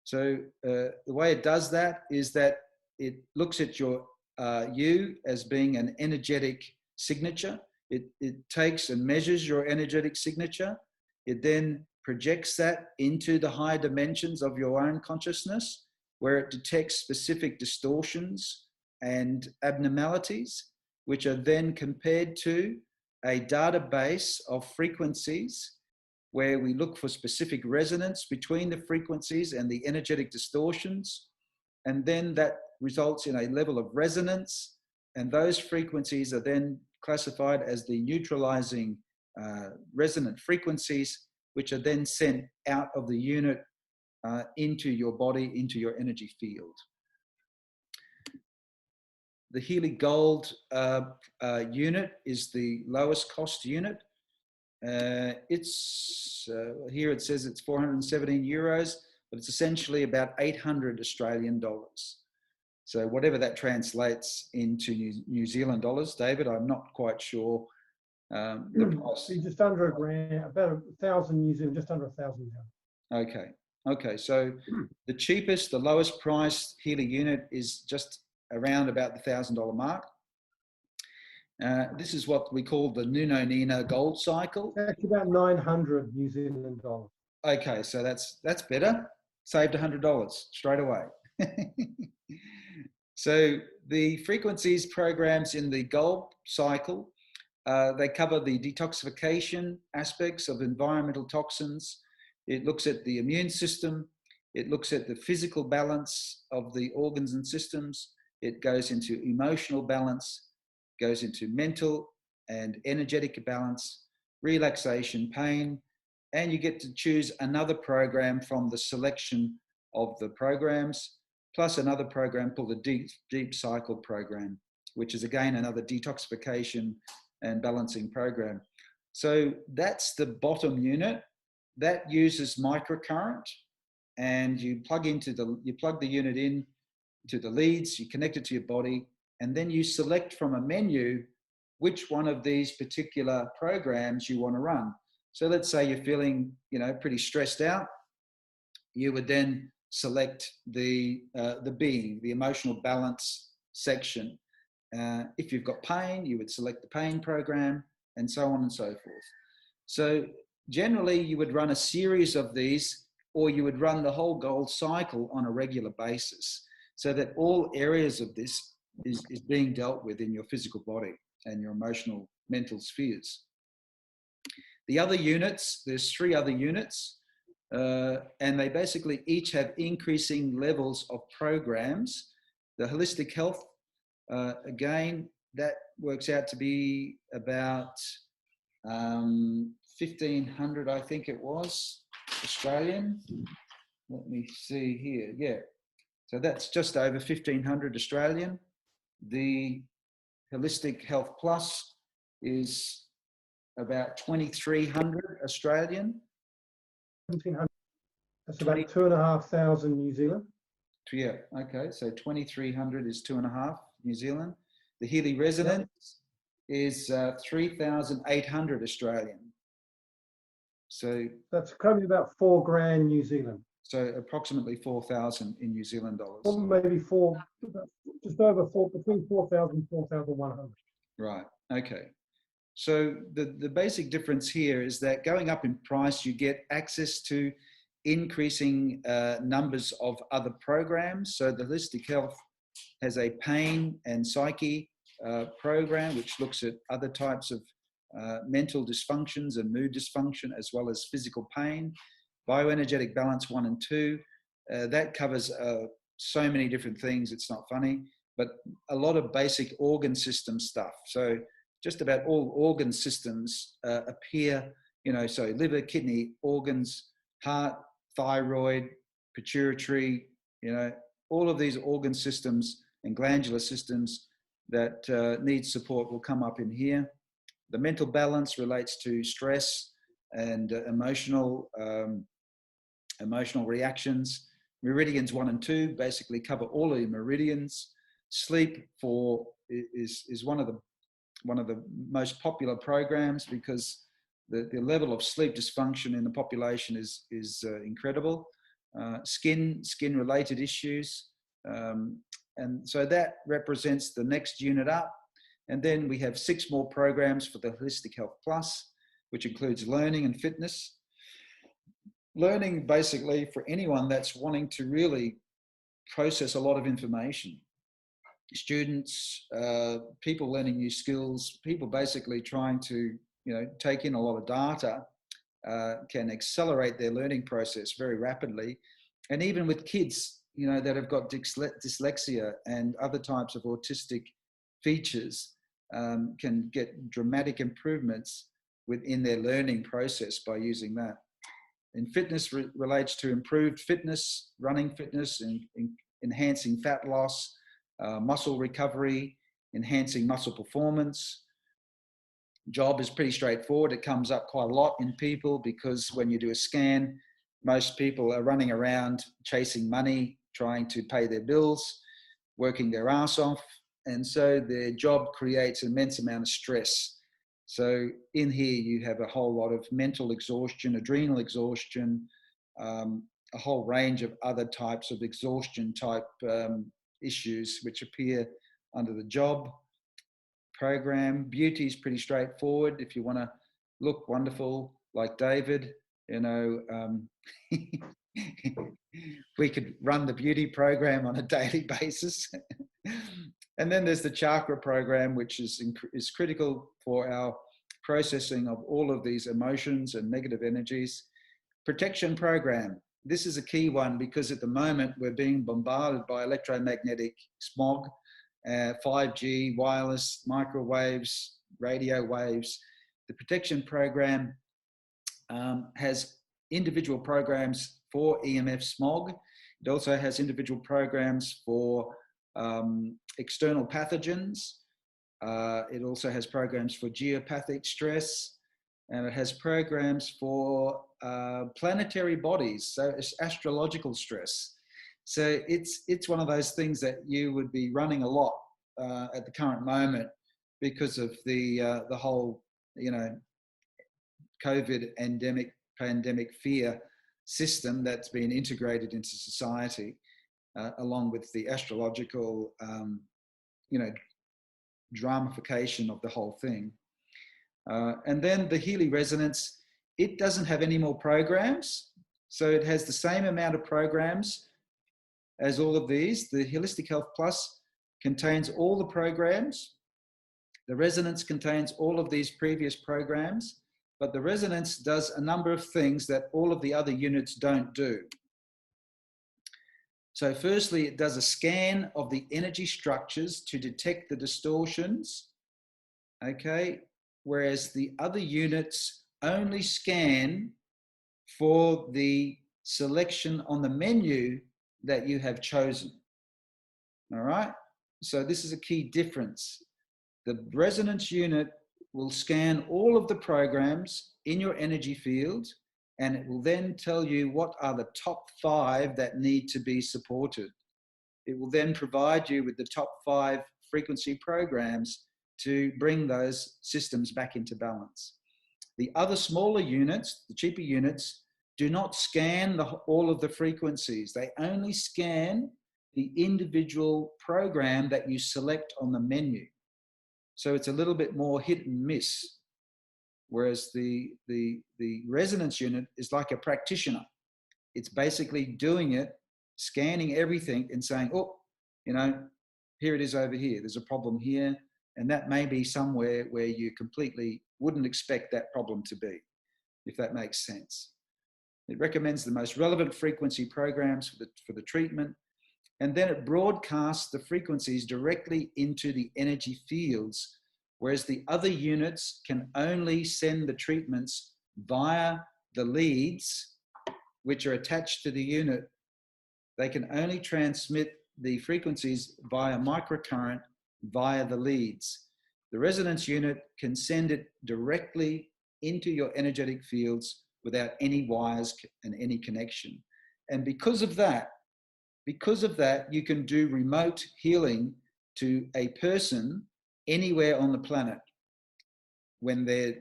So the way it does that is that it looks at you as being an energetic signature. It takes and measures your energetic signature. It then projects that into the higher dimensions of your own consciousness, where it detects specific distortions and abnormalities, which are then compared to a database of frequencies where we look for specific resonance between the frequencies and the energetic distortions. And then that results in a level of resonance. And those frequencies are then classified as the neutralizing resonant frequencies, which are then sent out of the unit into your body, into your energy field. The Healy Gold unit is the lowest cost unit. Here it says it's 417 euros, but it's essentially about 800 Australian dollars. So whatever that translates into New Zealand dollars, David, I'm not quite sure the price. Just under a grand, about 1,000 New Zealand, just under 1,000 now. Okay. So the cheapest, the lowest priced Healy unit is just around about the $1,000 mark. This is what we call the Nuno Nino gold cycle. That's about 900 New Zealand dollars. Okay, so that's better. Saved $100 straight away. So the frequencies programs in the gold cycle, they cover the detoxification aspects of environmental toxins. It looks at the immune system. It looks at the physical balance of the organs and systems. It goes into emotional balance, goes into mental and energetic balance, relaxation, pain, and you get to choose another program from the selection of the programs, plus another program called the deep cycle program, which is again another detoxification and balancing program. So that's the bottom unit. That uses microcurrent, and you plug the unit in to the leads, you connect it to your body, and then you select from a menu which one of these particular programs you want to run. So let's say you're feeling, pretty stressed out. You would then select the being, the emotional balance section. If you've got pain, you would select the pain program, and so on and so forth. So generally, you would run a series of these, or you would run the whole gold cycle on a regular basis, so that all areas of this is being dealt with in your physical body and your emotional, mental spheres. The other units, there's 3 other units, and they basically each have increasing levels of programs. The holistic health, again, that works out to be about 1,500, I think it was, Australian. Let me see here. Yeah. So that's just over 1,500 Australian. The Holistic Health Plus is about 2,300 Australian. 1,700. That's about 2,500 New Zealand. Yeah, okay. So 2,300 is 2.5 New Zealand. The Healy Resonance is 3,800 Australian. So that's currently about $4,000 New Zealand. So approximately 4,000 in New Zealand dollars. Or maybe just over 4, between 4,000 and 4,100. Right. Okay. So the basic difference here is that going up in price, you get access to increasing numbers of other programs. So the Holistic Health has a pain and psyche program, which looks at other types of mental dysfunctions and mood dysfunction, as well as physical pain. Bioenergetic Balance 1 and 2, that covers so many different things, it's not funny, but a lot of basic organ system stuff. So just about all organ systems appear, so liver, kidney, organs, heart, thyroid, pituitary, all of these organ systems and glandular systems that need support will come up in here. The mental balance relates to stress and emotional reactions. Meridians 1 and 2 basically cover all of the meridians. Sleep is one of the most popular programs because the level of sleep dysfunction in the population is incredible. Skin related issues, and so that represents the next unit up. And then we have 6 more programs for the Holistic Health Plus, which includes learning and fitness. Learning basically for anyone that's wanting to really process a lot of information. Students, people learning new skills, people basically trying to, take in a lot of data, can accelerate their learning process very rapidly. And even with kids, that have got dyslexia and other types of autistic features, can get dramatic improvements within their learning process by using that. And fitness relates to improved fitness, running fitness, and enhancing fat loss, muscle recovery, enhancing muscle performance. Job is pretty straightforward. It comes up quite a lot in people because when you do a scan, most people are running around chasing money, trying to pay their bills, working their ass off. And so their job creates an immense amount of stress. So in here, you have a whole lot of mental exhaustion, adrenal exhaustion, a whole range of other types of exhaustion type issues which appear under the job. program. Beauty is pretty straightforward. If you want to look wonderful like David, you know, we could run the beauty program on a daily basis. And then there's the chakra program, which is critical for our processing of all of these emotions and negative energies. Protection program. This is a key one because at the moment we're being bombarded by electromagnetic smog, 5G, wireless, microwaves, radio waves. The protection program has individual programs for EMF smog. It also has individual programs for external pathogens. It also has programs for geopathic stress, and it has programs for planetary bodies, so it's astrological stress. So it's one of those things that you would be running a lot at the current moment because of the whole, you know, COVID pandemic fear system that's been integrated into society, along with the astrological, you know, dramification of the whole thing. And then the Healy resonance, it doesn't have any more programs. So it has the same amount of programs as all of these. The Holistic Health Plus contains all the programs. The resonance contains all of these previous programs, but the resonance does a number of things that all of the other units don't do. So firstly, it does a scan of the energy structures to detect the distortions, okay? Whereas the other units only scan for the selection on the menu that you have chosen, all right? So this is a key difference. The resonance unit will scan all of the programs in your energy field, and it will then tell you what are the top 5 that need to be supported. It will then provide you with the top 5 frequency programs to bring those systems back into balance. The other smaller units, the cheaper units, do not scan all of the frequencies. They only scan the individual program that you select on the menu. So it's a little bit more hit and miss. Whereas the resonance unit is like a practitioner. It's basically doing it, scanning everything and saying, oh, you know, here it is over here. There's a problem here. And that may be somewhere where you completely wouldn't expect that problem to be, if that makes sense. It recommends the most relevant frequency programs for the treatment. And then it broadcasts the frequencies directly into the energy fields, whereas the other units can only send the treatments via the leads, which are attached to the unit. They can only transmit the frequencies via microcurrent via the leads. The resonance unit can send it directly into your energetic fields without any wires and any connection. And because of that, you can do remote healing to a person anywhere on the planet when they're,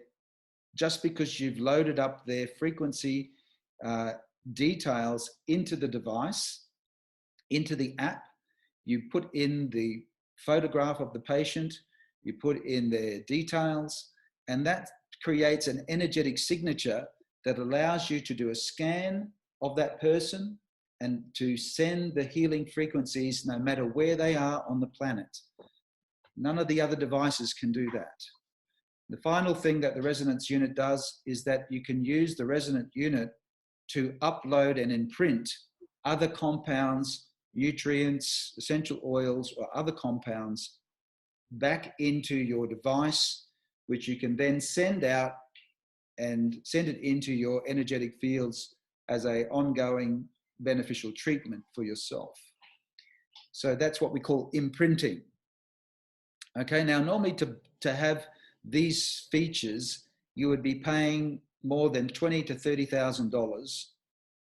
just because you've loaded up their frequency details into the device, into the app, you put in the photograph of the patient, you put in their details, and that creates an energetic signature that allows you to do a scan of that person and to send the healing frequencies no matter where they are on the planet. None of the other devices can do that. The final thing that the resonance unit does is that you can use the resonant unit to upload and imprint other compounds, nutrients, essential oils, or other compounds back into your device, which you can then send out and send it into your energetic fields as an ongoing beneficial treatment for yourself. So that's what we call imprinting. Okay, now normally to have these features, you would be paying more than $20,000 to $30,000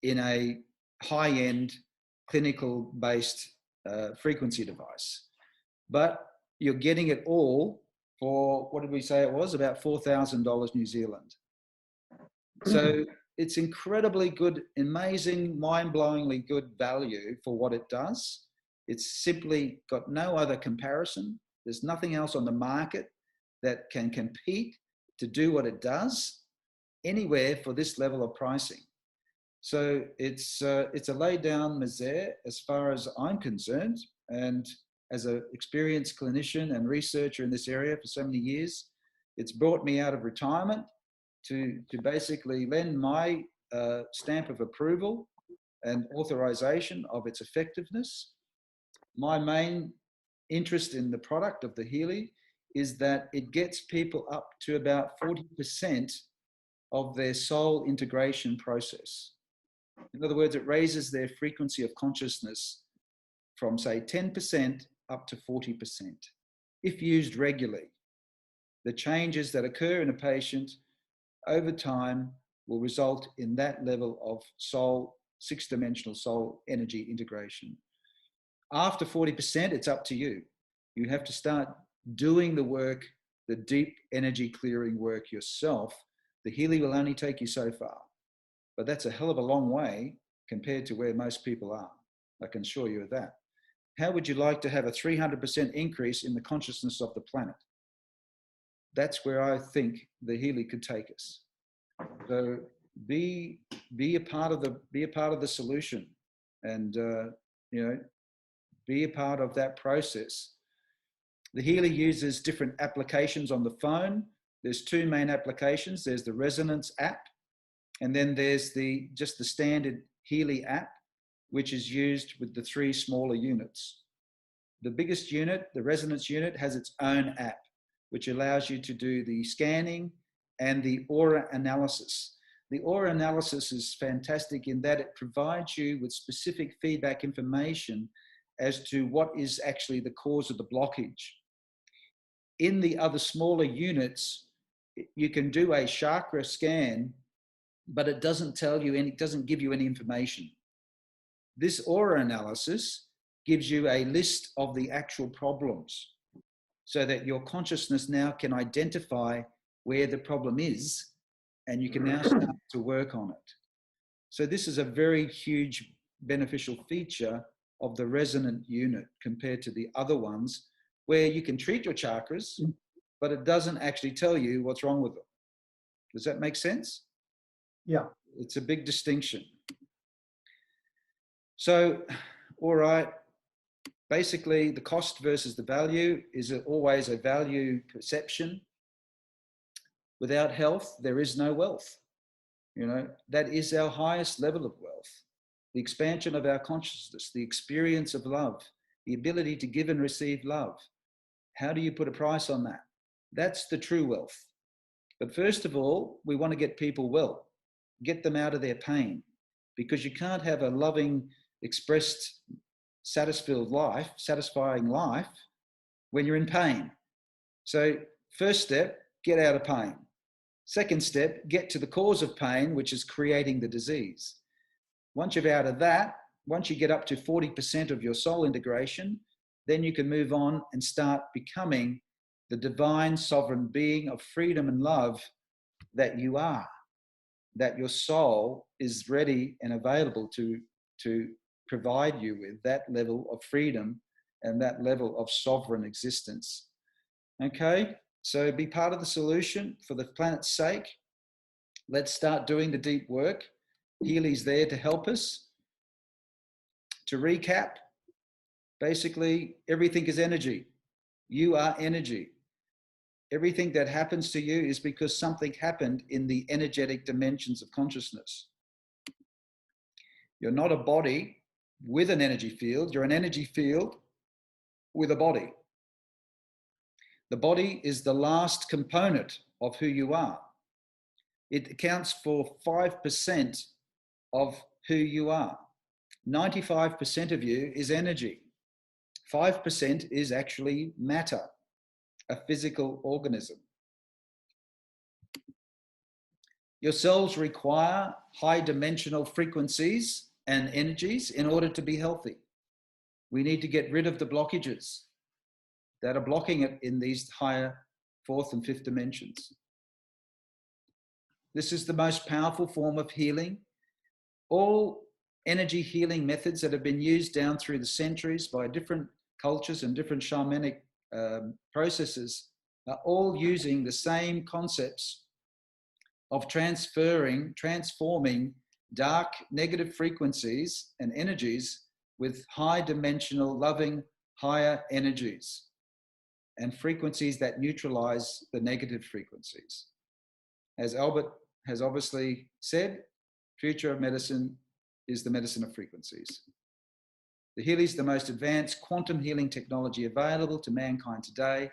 in a high-end clinical-based frequency device. But you're getting it all for, what did we say it was? About $4,000 New Zealand. So it's incredibly good, amazing, mind-blowingly good value for what it does. It's simply got no other comparison. There's nothing else on the market that can compete to do what it does anywhere for this level of pricing. So it's a lay down misère as far as I'm concerned. And as an experienced clinician and researcher in this area for so many years, it's brought me out of retirement to basically lend my stamp of approval and authorization of its effectiveness. My main interest in the product of the Healy is that it gets people up to about 40% of their soul integration process. In other words, it raises their frequency of consciousness from, say, 10% up to 40%. If used regularly, the changes that occur in a patient over time will result in that level of soul, six-dimensional soul energy integration. After 40%, it's up to you. You have to start doing the work, the deep energy clearing work yourself. The Healy will only take you so far, but that's a hell of a long way compared to where most people are. I can assure you of that. How would you like to have a 300% increase in the consciousness of the planet? That's where I think the Healy could take us. So be a part of the solution, and be a part of that process. The Healy uses different applications on the phone. There's two main applications. There's the Resonance app, and then there's just the standard Healy app, which is used with the three smaller units. The biggest unit, the Resonance unit, has its own app, which allows you to do the scanning and the aura analysis. The aura analysis is fantastic in that it provides you with specific feedback information as to what is actually the cause of the blockage. In the other smaller units, you can do a chakra scan, but it doesn't tell you any, it doesn't give you any information. This aura analysis gives you a list of the actual problems so that your consciousness now can identify where the problem is, and you can now start to work on it. So this is a very huge beneficial feature of the resonant unit compared to the other ones, where you can treat your chakras, but it doesn't actually tell you what's wrong with them. Does that make sense? Yeah. It's a big distinction. So, all right, basically the cost versus the value is always a value perception. Without health, there is no wealth. You know, that is our highest level of wealth. The expansion of our consciousness, the experience of love, the ability to give and receive love. How do you put a price on that? That's the true wealth. But first of all, we want to get people well, get them out of their pain, because you can't have a loving, expressed, satisfying life when you're in pain. So first step, get out of pain. Second step, get to the cause of pain, which is creating the disease. Once you're out of that, once you get up to 40% of your soul integration, then you can move on and start becoming the divine sovereign being of freedom and love that you are, that your soul is ready and available to provide you with that level of freedom and that level of sovereign existence. Okay, so be part of the solution for the planet's sake. Let's start doing the deep work. Healy's there to help us. To recap, basically, everything is energy. You are energy. Everything that happens to you is because something happened in the energetic dimensions of consciousness. You're not a body with an energy field. You're an energy field with a body. The body is the last component of who you are. It accounts for 5% of who you are. 95% of you is energy. 5% is actually matter, a physical organism. Your cells require high dimensional frequencies and energies in order to be healthy. We need to get rid of the blockages that are blocking it in these higher fourth and fifth dimensions. This is the most powerful form of healing. All energy healing methods that have been used down through the centuries by different cultures and different shamanic processes are all using the same concepts of transforming dark negative frequencies and energies with high dimensional loving higher energies and frequencies that neutralize the negative frequencies. As Albert has obviously said, future of medicine is the medicine of frequencies. The Healy is the most advanced quantum healing technology available to mankind today. It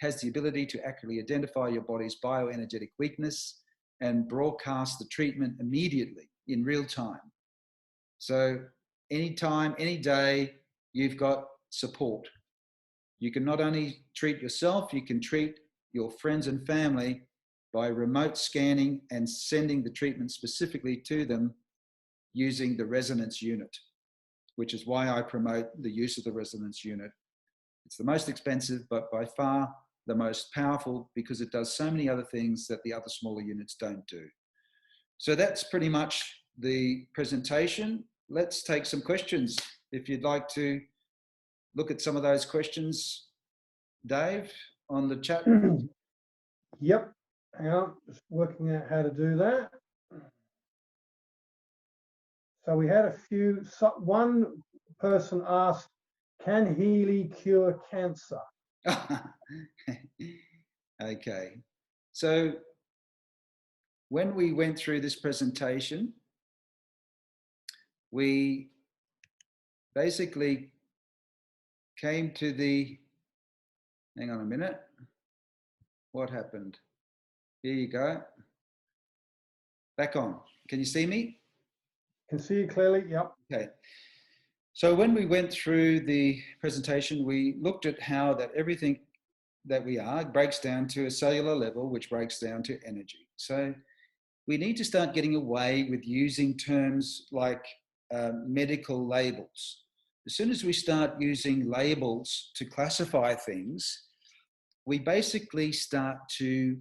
has the ability to accurately identify your body's bioenergetic weakness and broadcast the treatment immediately in real time. So anytime, any day, you've got support. You can not only treat yourself, you can treat your friends and family by remote scanning and sending the treatment specifically to them using the resonance unit, which is why I promote the use of the resonance unit. It's the most expensive, but by far the most powerful because it does so many other things that the other smaller units don't do. So that's pretty much the presentation. Let's take some questions. If you'd like to look at some of those questions, Dave, on the chat. Yep. Hang on, just working out how to do that. So we had a few, one person asked, can Healy cure cancer? Okay. So when we went through this presentation, we basically came to the, hang on a minute. What happened? Here you go. Back on. Can you see me? Can see you clearly, yep. Okay. So when we went through the presentation, we looked at how that everything that we are breaks down to a cellular level, which breaks down to energy. So we need to start getting away with using terms like medical labels. As soon as we start using labels to classify things, we basically start to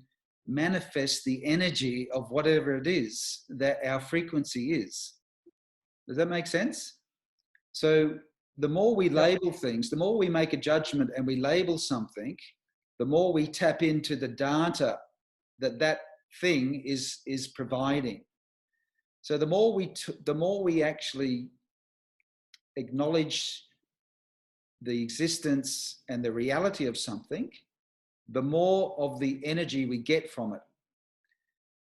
manifest the energy of whatever it is that our frequency is. Does that make sense? So the more we label things, the more we make a judgment and we label something, the more we tap into the data that that thing is providing. So the more we actually acknowledge the existence and the reality of something, the more of the energy we get from it.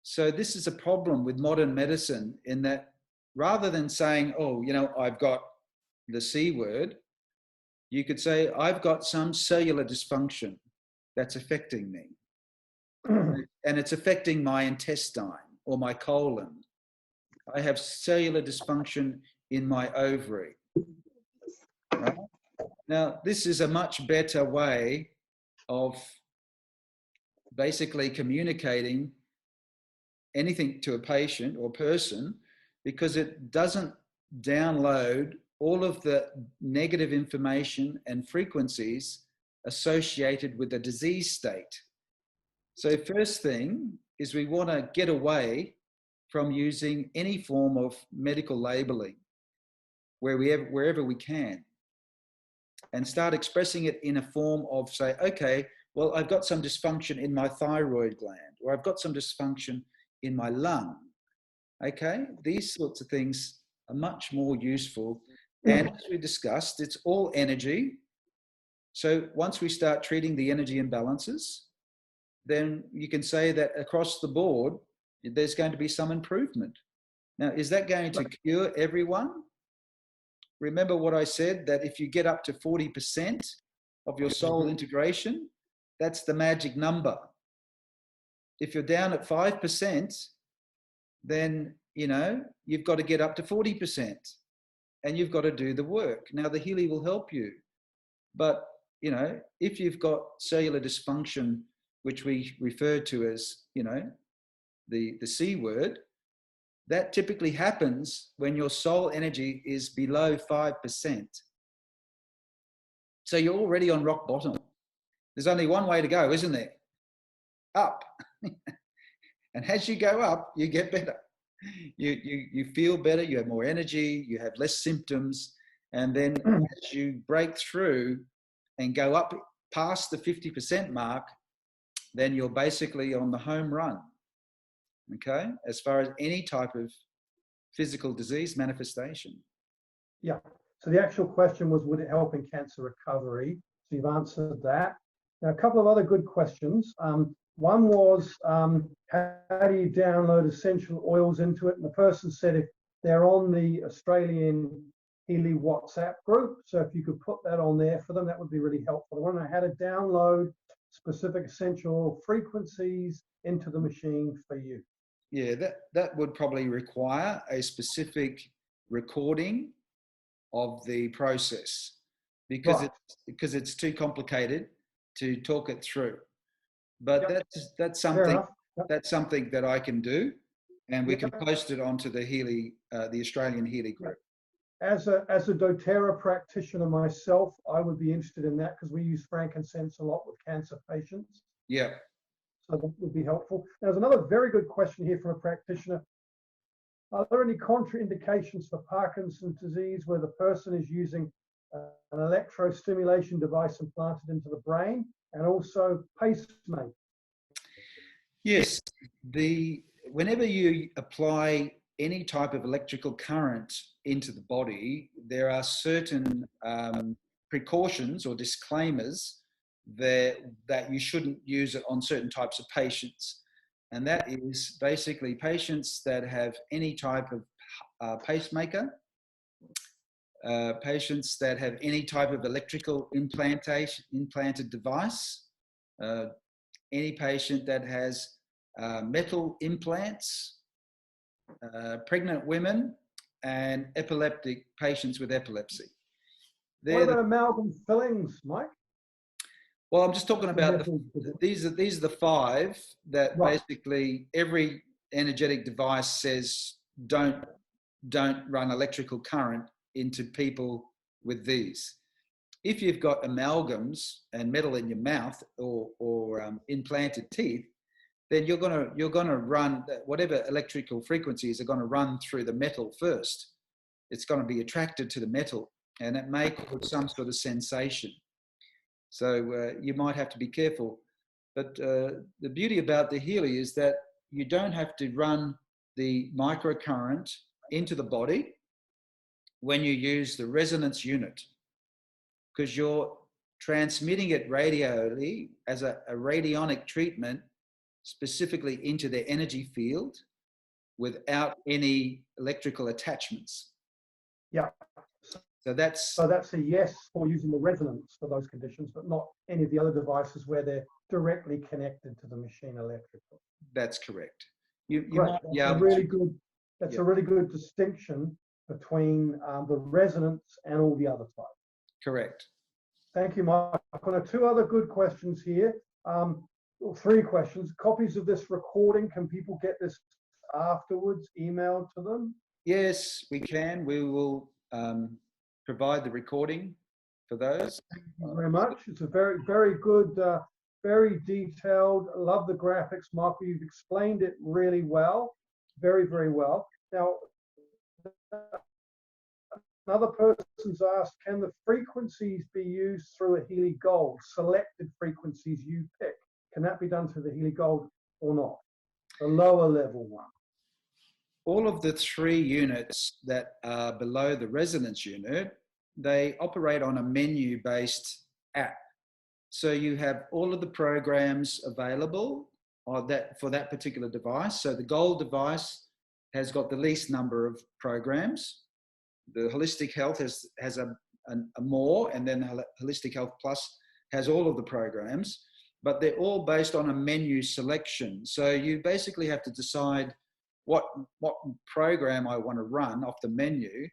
So this is a problem with modern medicine in that rather than saying, oh, you know, I've got the C word, you could say, I've got some cellular dysfunction that's affecting me. And it's affecting my intestine or my colon. I have cellular dysfunction in my ovary. Right? Now, this is a much better way of basically communicating anything to a patient or person because it doesn't download all of the negative information and frequencies associated with the disease state. So first thing is we want to get away from using any form of medical labeling wherever we can and start expressing it in a form of say, okay, well, I've got some dysfunction in my thyroid gland, or I've got some dysfunction in my lung. Okay, these sorts of things are much more useful. And as we discussed, it's all energy. So once we start treating the energy imbalances, then you can say that across the board, there's going to be some improvement. Now, is that going to cure everyone? Remember what I said, that if you get up to 40% of your soul integration, that's the magic number. If you're down at 5%, then, you know, you've got to get up to 40% and you've got to do the work. Now, the Healy will help you. But, you know, if you've got cellular dysfunction, which we refer to as, you know, the C word, that typically happens when your soul energy is below 5%. So you're already on rock bottom. There's only one way to go, isn't there? Up. And as you go up, you get better. You feel better, you have more energy, you have less symptoms. And then as you break through and go up past the 50% mark, then you're basically on the home run, okay, as far as any type of physical disease manifestation. Yeah. So the actual question was, would it help in cancer recovery? So you've answered that. Now, a couple of other good questions. One was, how do you download essential oils into it? And the person said if they're on the Australian Healy WhatsApp group, so if you could put that on there for them, that would be really helpful. I want to know how to download specific essential oil frequencies into the machine for you. Yeah, that would probably require a specific recording of the process because Right. it's too complicated to talk it through. But Yep. that's Fair something enough. Yep. that's something that I can do, and we Yep. can post it onto the Healy, the Australian Healy group. As a doTERRA practitioner myself, I would be interested in that because we use frankincense a lot with cancer patients. Yeah. So that would be helpful. There's another very good question here from a practitioner. Are there any contraindications for Parkinson's disease where the person is using an electrostimulation device implanted into the brain and also pacemaker? Yes. Whenever you apply any type of electrical current into the body, there are certain precautions or disclaimers that you shouldn't use it on certain types of patients. And that is basically patients that have any type of pacemaker, patients that have any type of electrical implanted device, any patient that has metal implants, pregnant women, and epileptic patients with epilepsy. What about amalgam fillings, Mike? Well, I'm just talking about these are the 5 that basically every energetic device says don't run electrical current into people with these. If you've got amalgams and metal in your mouth or implanted teeth, then you're gonna run whatever electrical frequencies are going to run through the metal first. It's going to be attracted to the metal, and it may cause some sort of sensation. So you might have to be careful. But the beauty about the Healy is that you don't have to run the microcurrent into the body when you use the resonance unit, because you're transmitting it radially as a radionic treatment specifically into their energy field without any electrical attachments. Yeah. So that's a yes for using the resonance for those conditions, but not any of the other devices where they're directly connected to the machine electrically. That's correct. You Great. might be That's able a really to, good. That's a really good distinction between the resonance and all the other types. Correct. Thank you, Mike. I've got 2 other good questions here. 3 questions. Copies of this recording, can people get this afterwards emailed to them? Yes, we can. We will provide the recording for those. Thank you very much. It's a very, very good, very detailed. I love the graphics, Michael. You've explained it really well, very, very well. Now, another person's asked, can the frequencies be used through a Healy Gold, selected frequencies you pick? Can that be done through the Healy Gold or not? The lower level one. All of the 3 units that are below the resonance unit, they operate on a menu-based app. So you have all of the programs available for that particular device. So the Gold device has got the least number of programs. The Holistic Health has a more, and then Holistic Health Plus has all of the programs, but they're all based on a menu selection. So you basically have to decide what program I want to run off the menu.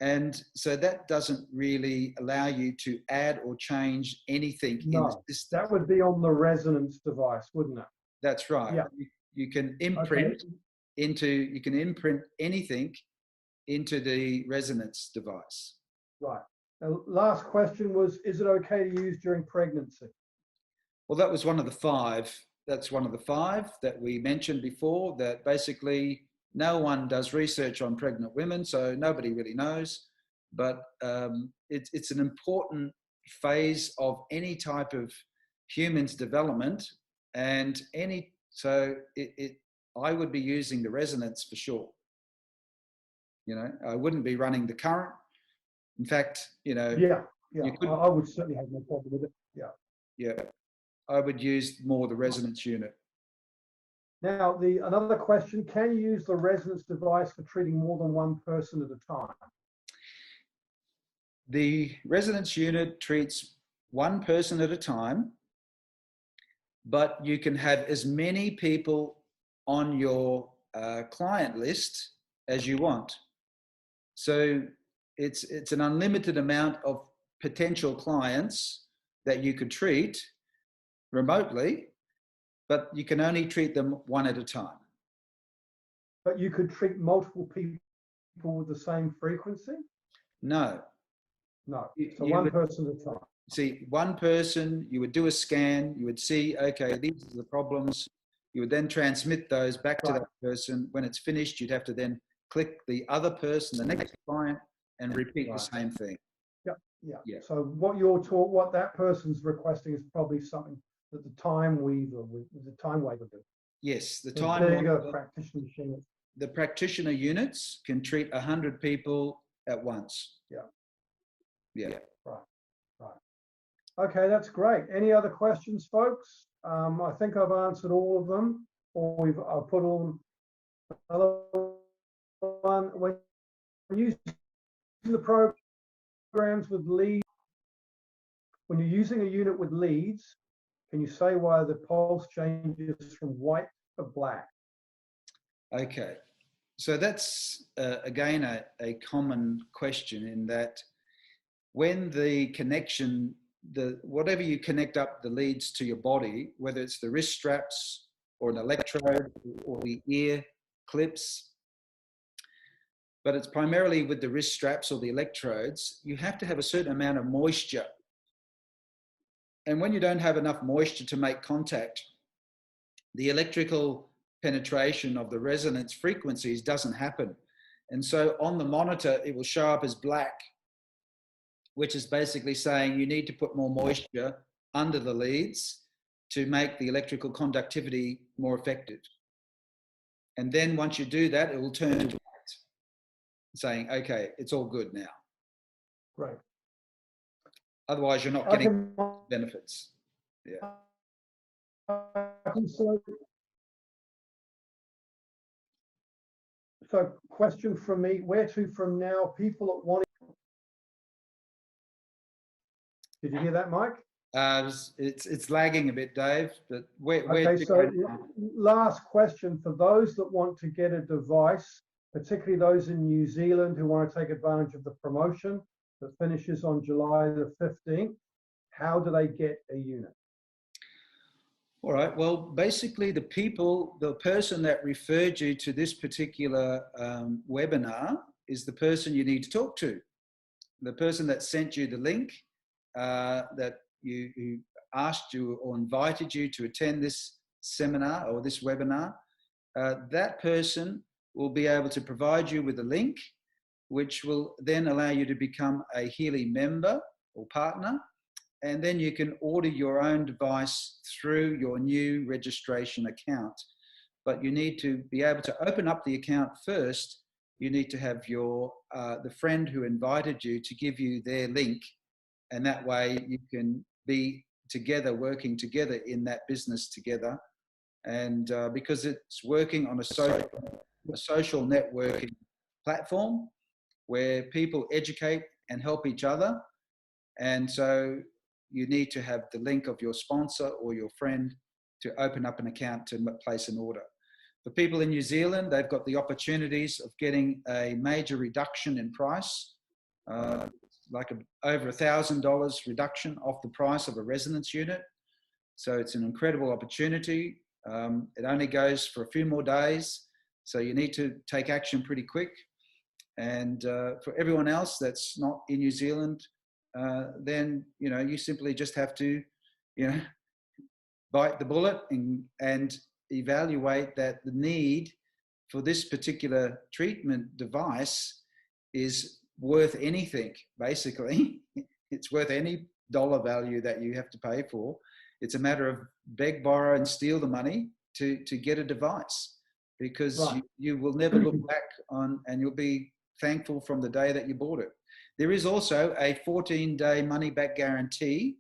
And so that doesn't really allow you to add or change anything in the system. That would be on the resonance device, wouldn't it? That's right. Yeah. You can imprint anything into the resonance device. Right. The last question was, is it okay to use during pregnancy? Well, that was one of the 5. That's one of the 5 that we mentioned before, that basically no one does research on pregnant women, so nobody really knows. But it's an important phase of any type of human's development, and I would be using the resonance for sure. I wouldn't be running the current. In fact, Yeah. I would certainly have no problem with it. Yeah, I would use more the resonance unit. Now, another question, can you use the resonance device for treating more than one person at a time? The resonance unit treats one person at a time, but you can have as many people on your client list as you want. So it's an unlimited amount of potential clients that you could treat remotely, but you can only treat them one at a time. But you could treat multiple people with the same frequency? No. So one person at a time. See, one person, you would do a scan, you would see, okay, these are the problems. You would then transmit those back to that person. When it's finished, you'd have to then click the other person, the next client, and repeat the same thing. Yeah. So what that person's requesting is probably something that the time weaver would do. Yes, the practitioner. The practitioner units can treat 100 people at once. Yeah. Right. Okay, that's great. Any other questions, folks? I think I've answered all of them, or I've put on another one. When using the programs with leads, when you're using a unit with leads, can you say why the pulse changes from white to black? Okay, so that's again a common question, in that when the connection, whatever you connect up the leads to your body, whether it's the wrist straps or an electrode or the ear clips, but it's primarily with the wrist straps or the electrodes, you have to have a certain amount of moisture. And when you don't have enough moisture to make contact, the electrical penetration of the resonance frequencies doesn't happen. And so on the monitor, it will show up as black, which is basically saying you need to put more moisture under the leads to make the electrical conductivity more effective. And then once you do that, it will turn to white, saying, okay, it's all good now. Right. Otherwise, you're not getting benefits. Yeah. So question from me, where to from now? People that want. Did you hear that, Mike? It's lagging a bit, Dave, but okay, so last question for those that want to get a device, particularly those in New Zealand who want to take advantage of the promotion that finishes on July the 15th, how do they get a unit? All right, well, basically the person that referred you to this particular webinar is the person you need to talk to. The person that sent you the link, that who asked you or invited you to attend this seminar or this webinar, that person will be able to provide you with a link, which will then allow you to become a Healy member or partner. And then you can order your own device through your new registration account. But you need to be able to open up the account first. You need to have the friend who invited you to give you their link. And that way you can be together, working together in that business together. And because it's working on a social networking platform where people educate and help each other. And so you need to have the link of your sponsor or your friend to open up an account to place an order. For people in New Zealand, they've got the opportunities of getting a major reduction in price, like over $1,000 reduction off the price of a resonance unit. So it's an incredible opportunity. It only goes for a few more days, so you need to take action pretty quick. And for everyone else that's not in New Zealand, then you simply just have to bite the bullet and evaluate that the need for this particular treatment device is worth anything. Basically, it's worth any dollar value that you have to pay for. It's a matter of beg, borrow, and steal the money to get a device, because Right. you will never look back on, and you'll be thankful from the day that you bought it. There is also a 14-day money-back guarantee.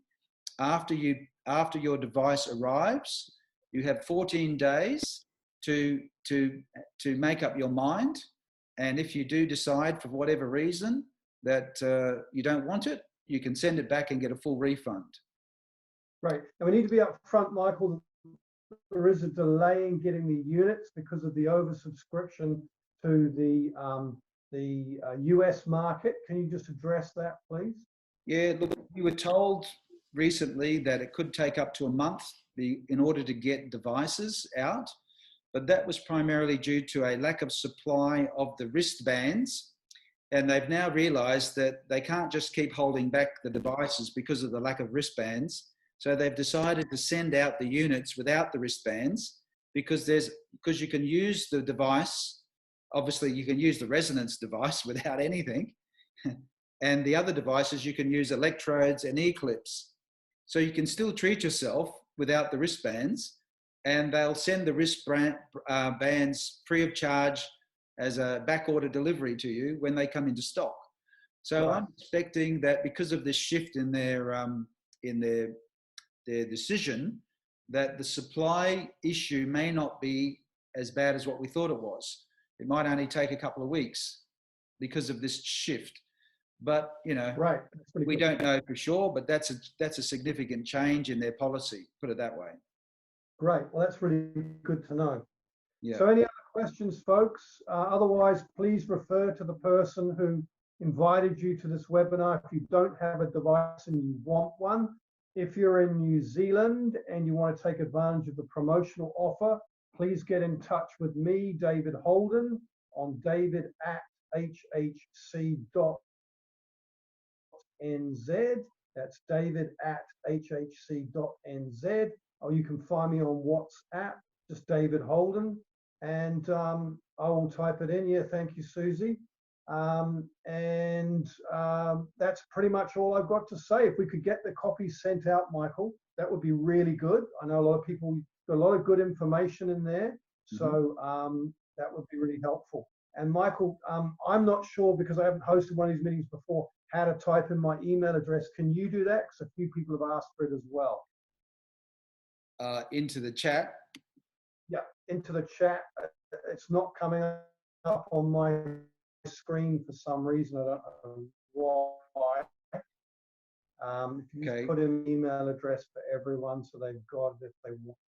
After your device arrives, you have 14 days to make up your mind. And if you do decide for whatever reason that you don't want it, you can send it back and get a full refund. Right. And we need to be upfront, Michael. There is a delay in getting the units because of the oversubscription to the US market. Can you just address that, please? Yeah, look, we were told recently that it could take up to a month in order to get devices out, but that was primarily due to a lack of supply of the wristbands. And they've now realized that they can't just keep holding back the devices because of the lack of wristbands. So they've decided to send out the units without the wristbands, because you can use the device. Obviously, you can use the resonance device without anything. And the other devices, you can use electrodes and e-clips. So you can still treat yourself without the wristbands, and they'll send the wristbands free of charge as a back order delivery to you when they come into stock. So Right. I'm expecting that because of this shift in their decision, that the supply issue may not be as bad as what we thought it was. It might only take a couple of weeks because of this shift. But, you know, Right. we don't know for sure, but that's a significant change in their policy, put it that way. Great. Well, that's really good to know. Yeah. So any other questions, folks? Otherwise, please refer to the person who invited you to this webinar if you don't have a device and you want one. If you're in New Zealand and you want to take advantage of the promotional offer, please get in touch with me, David Holden, on david@hhc.nz. That's david@hhc.nz. Or you can find me on WhatsApp, just David Holden, and I will type it in. Yeah, thank you, Susie. That's pretty much all I've got to say. If we could get the copies sent out, Michael, that would be really good. I know a lot of people got a lot of good information in there, so that would be really helpful. And Michael, I'm not sure, because I haven't hosted one of these meetings before, how to type in my email address. Can you do that? Because a few people have asked for it as well. Into the chat? Yeah, into the chat. It's not coming up on my screen for some reason. I don't know why. If you just put in email address for everyone so they've got it if they want.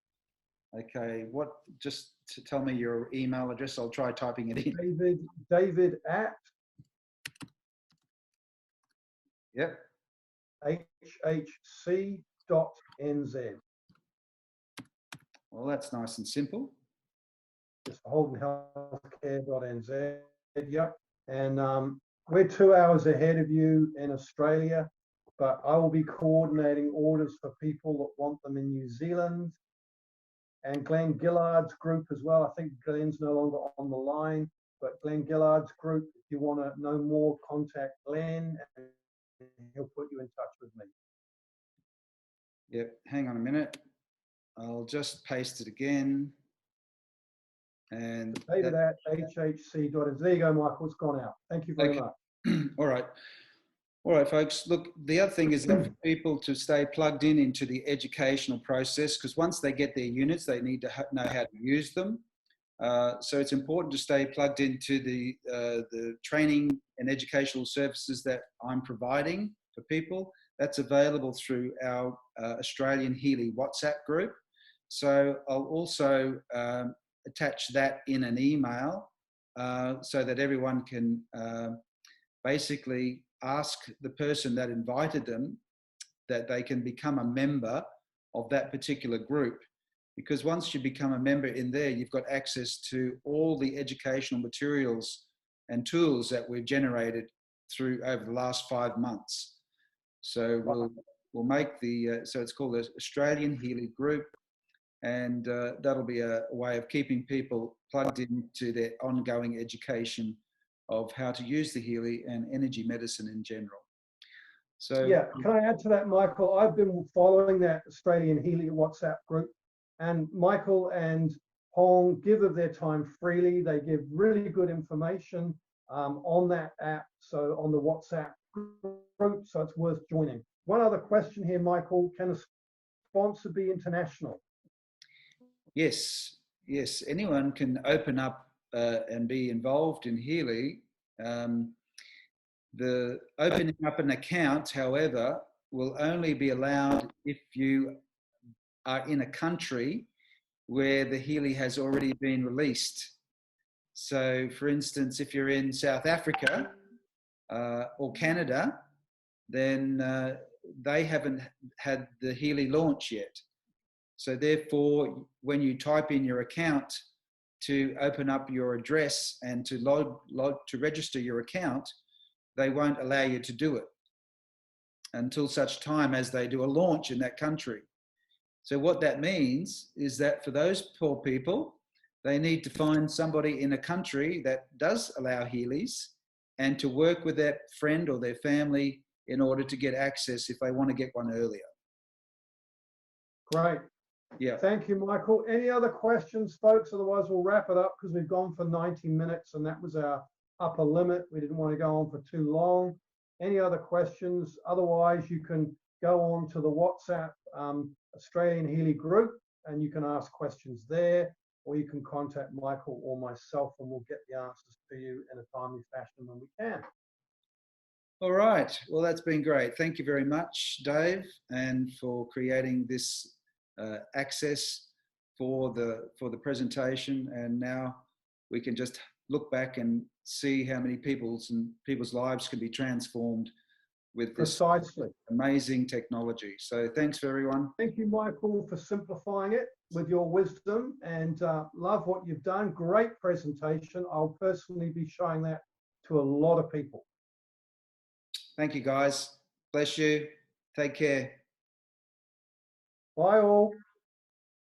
Okay, just to tell me your email address, I'll try typing it in. David at Yep. hhc.nz. Well, that's nice and simple. Just holdenhealthcare.nz. Yep. And we're 2 hours ahead of you in Australia, but I will be coordinating orders for people that want them in New Zealand. And Glenn Gillard's group as well. I think Glenn's no longer on the line, but Glenn Gillard's group, if you want to know more, contact Glenn and he'll put you in touch with me. Yep, hang on a minute. I'll just paste it again. And David at hhc.nz. There you go, Michael. It's gone out. Thank you very much. All right. All right, folks. Look, the other thing is that for people to stay plugged into the educational process, because once they get their units, they need to know how to use them. So it's important to stay plugged into the training and educational services that I'm providing for people. That's available through our Australian Healy WhatsApp group. So I'll also attach that in an email so that everyone can basically ask the person that invited them that they can become a member of that particular group. Because once you become a member in there, you've got access to all the educational materials and tools that we've generated through over the last 5 months. So we'll make the, so it's called the Australian Healy Group, and that'll be a way of keeping people plugged into their ongoing education of how to use the Healy and energy medicine in general. So Yeah, can I add to that, Michael? I've been following that Australian Healy WhatsApp group, and Michael and Hong give of their time freely. They give really good information on that app, so on the WhatsApp group, so it's worth joining. One other question here, Michael, can a sponsor be international? yes, anyone can open up and be involved in Healy. The opening up an account, however, will only be allowed if you are in a country where the Healy has already been released. So, for instance, if you're in South Africa or Canada, then they haven't had the Healy launch yet. So therefore, when you type in your account to open up your address and to to register your account, they won't allow you to do it until such time as they do a launch in that country. So what that means is that for those poor people, they need to find somebody in a country that does allow Healys and to work with that friend or their family in order to get access if they want to get one earlier. Great. Yeah. Thank you, Michael. Any other questions, folks? Otherwise, we'll wrap it up because we've gone for 90 minutes and that was our upper limit. We didn't want to go on for too long. Any other questions? Otherwise, you can go on to the WhatsApp Australian Healy group and you can ask questions there, or you can contact Michael or myself and we'll get the answers to you in a timely fashion when we can. All right. Well, that's been great. Thank you very much, Dave, and for creating this access for the presentation. And now we can just look back and see how many people's lives can be transformed with this Precisely. amazing technology. So thanks for everyone. Thank you, Michael, for simplifying it with your wisdom, and love what you've done. Great presentation. I'll personally be showing that to a lot of people. Thank you, guys. Bless you. Take care. Bye all.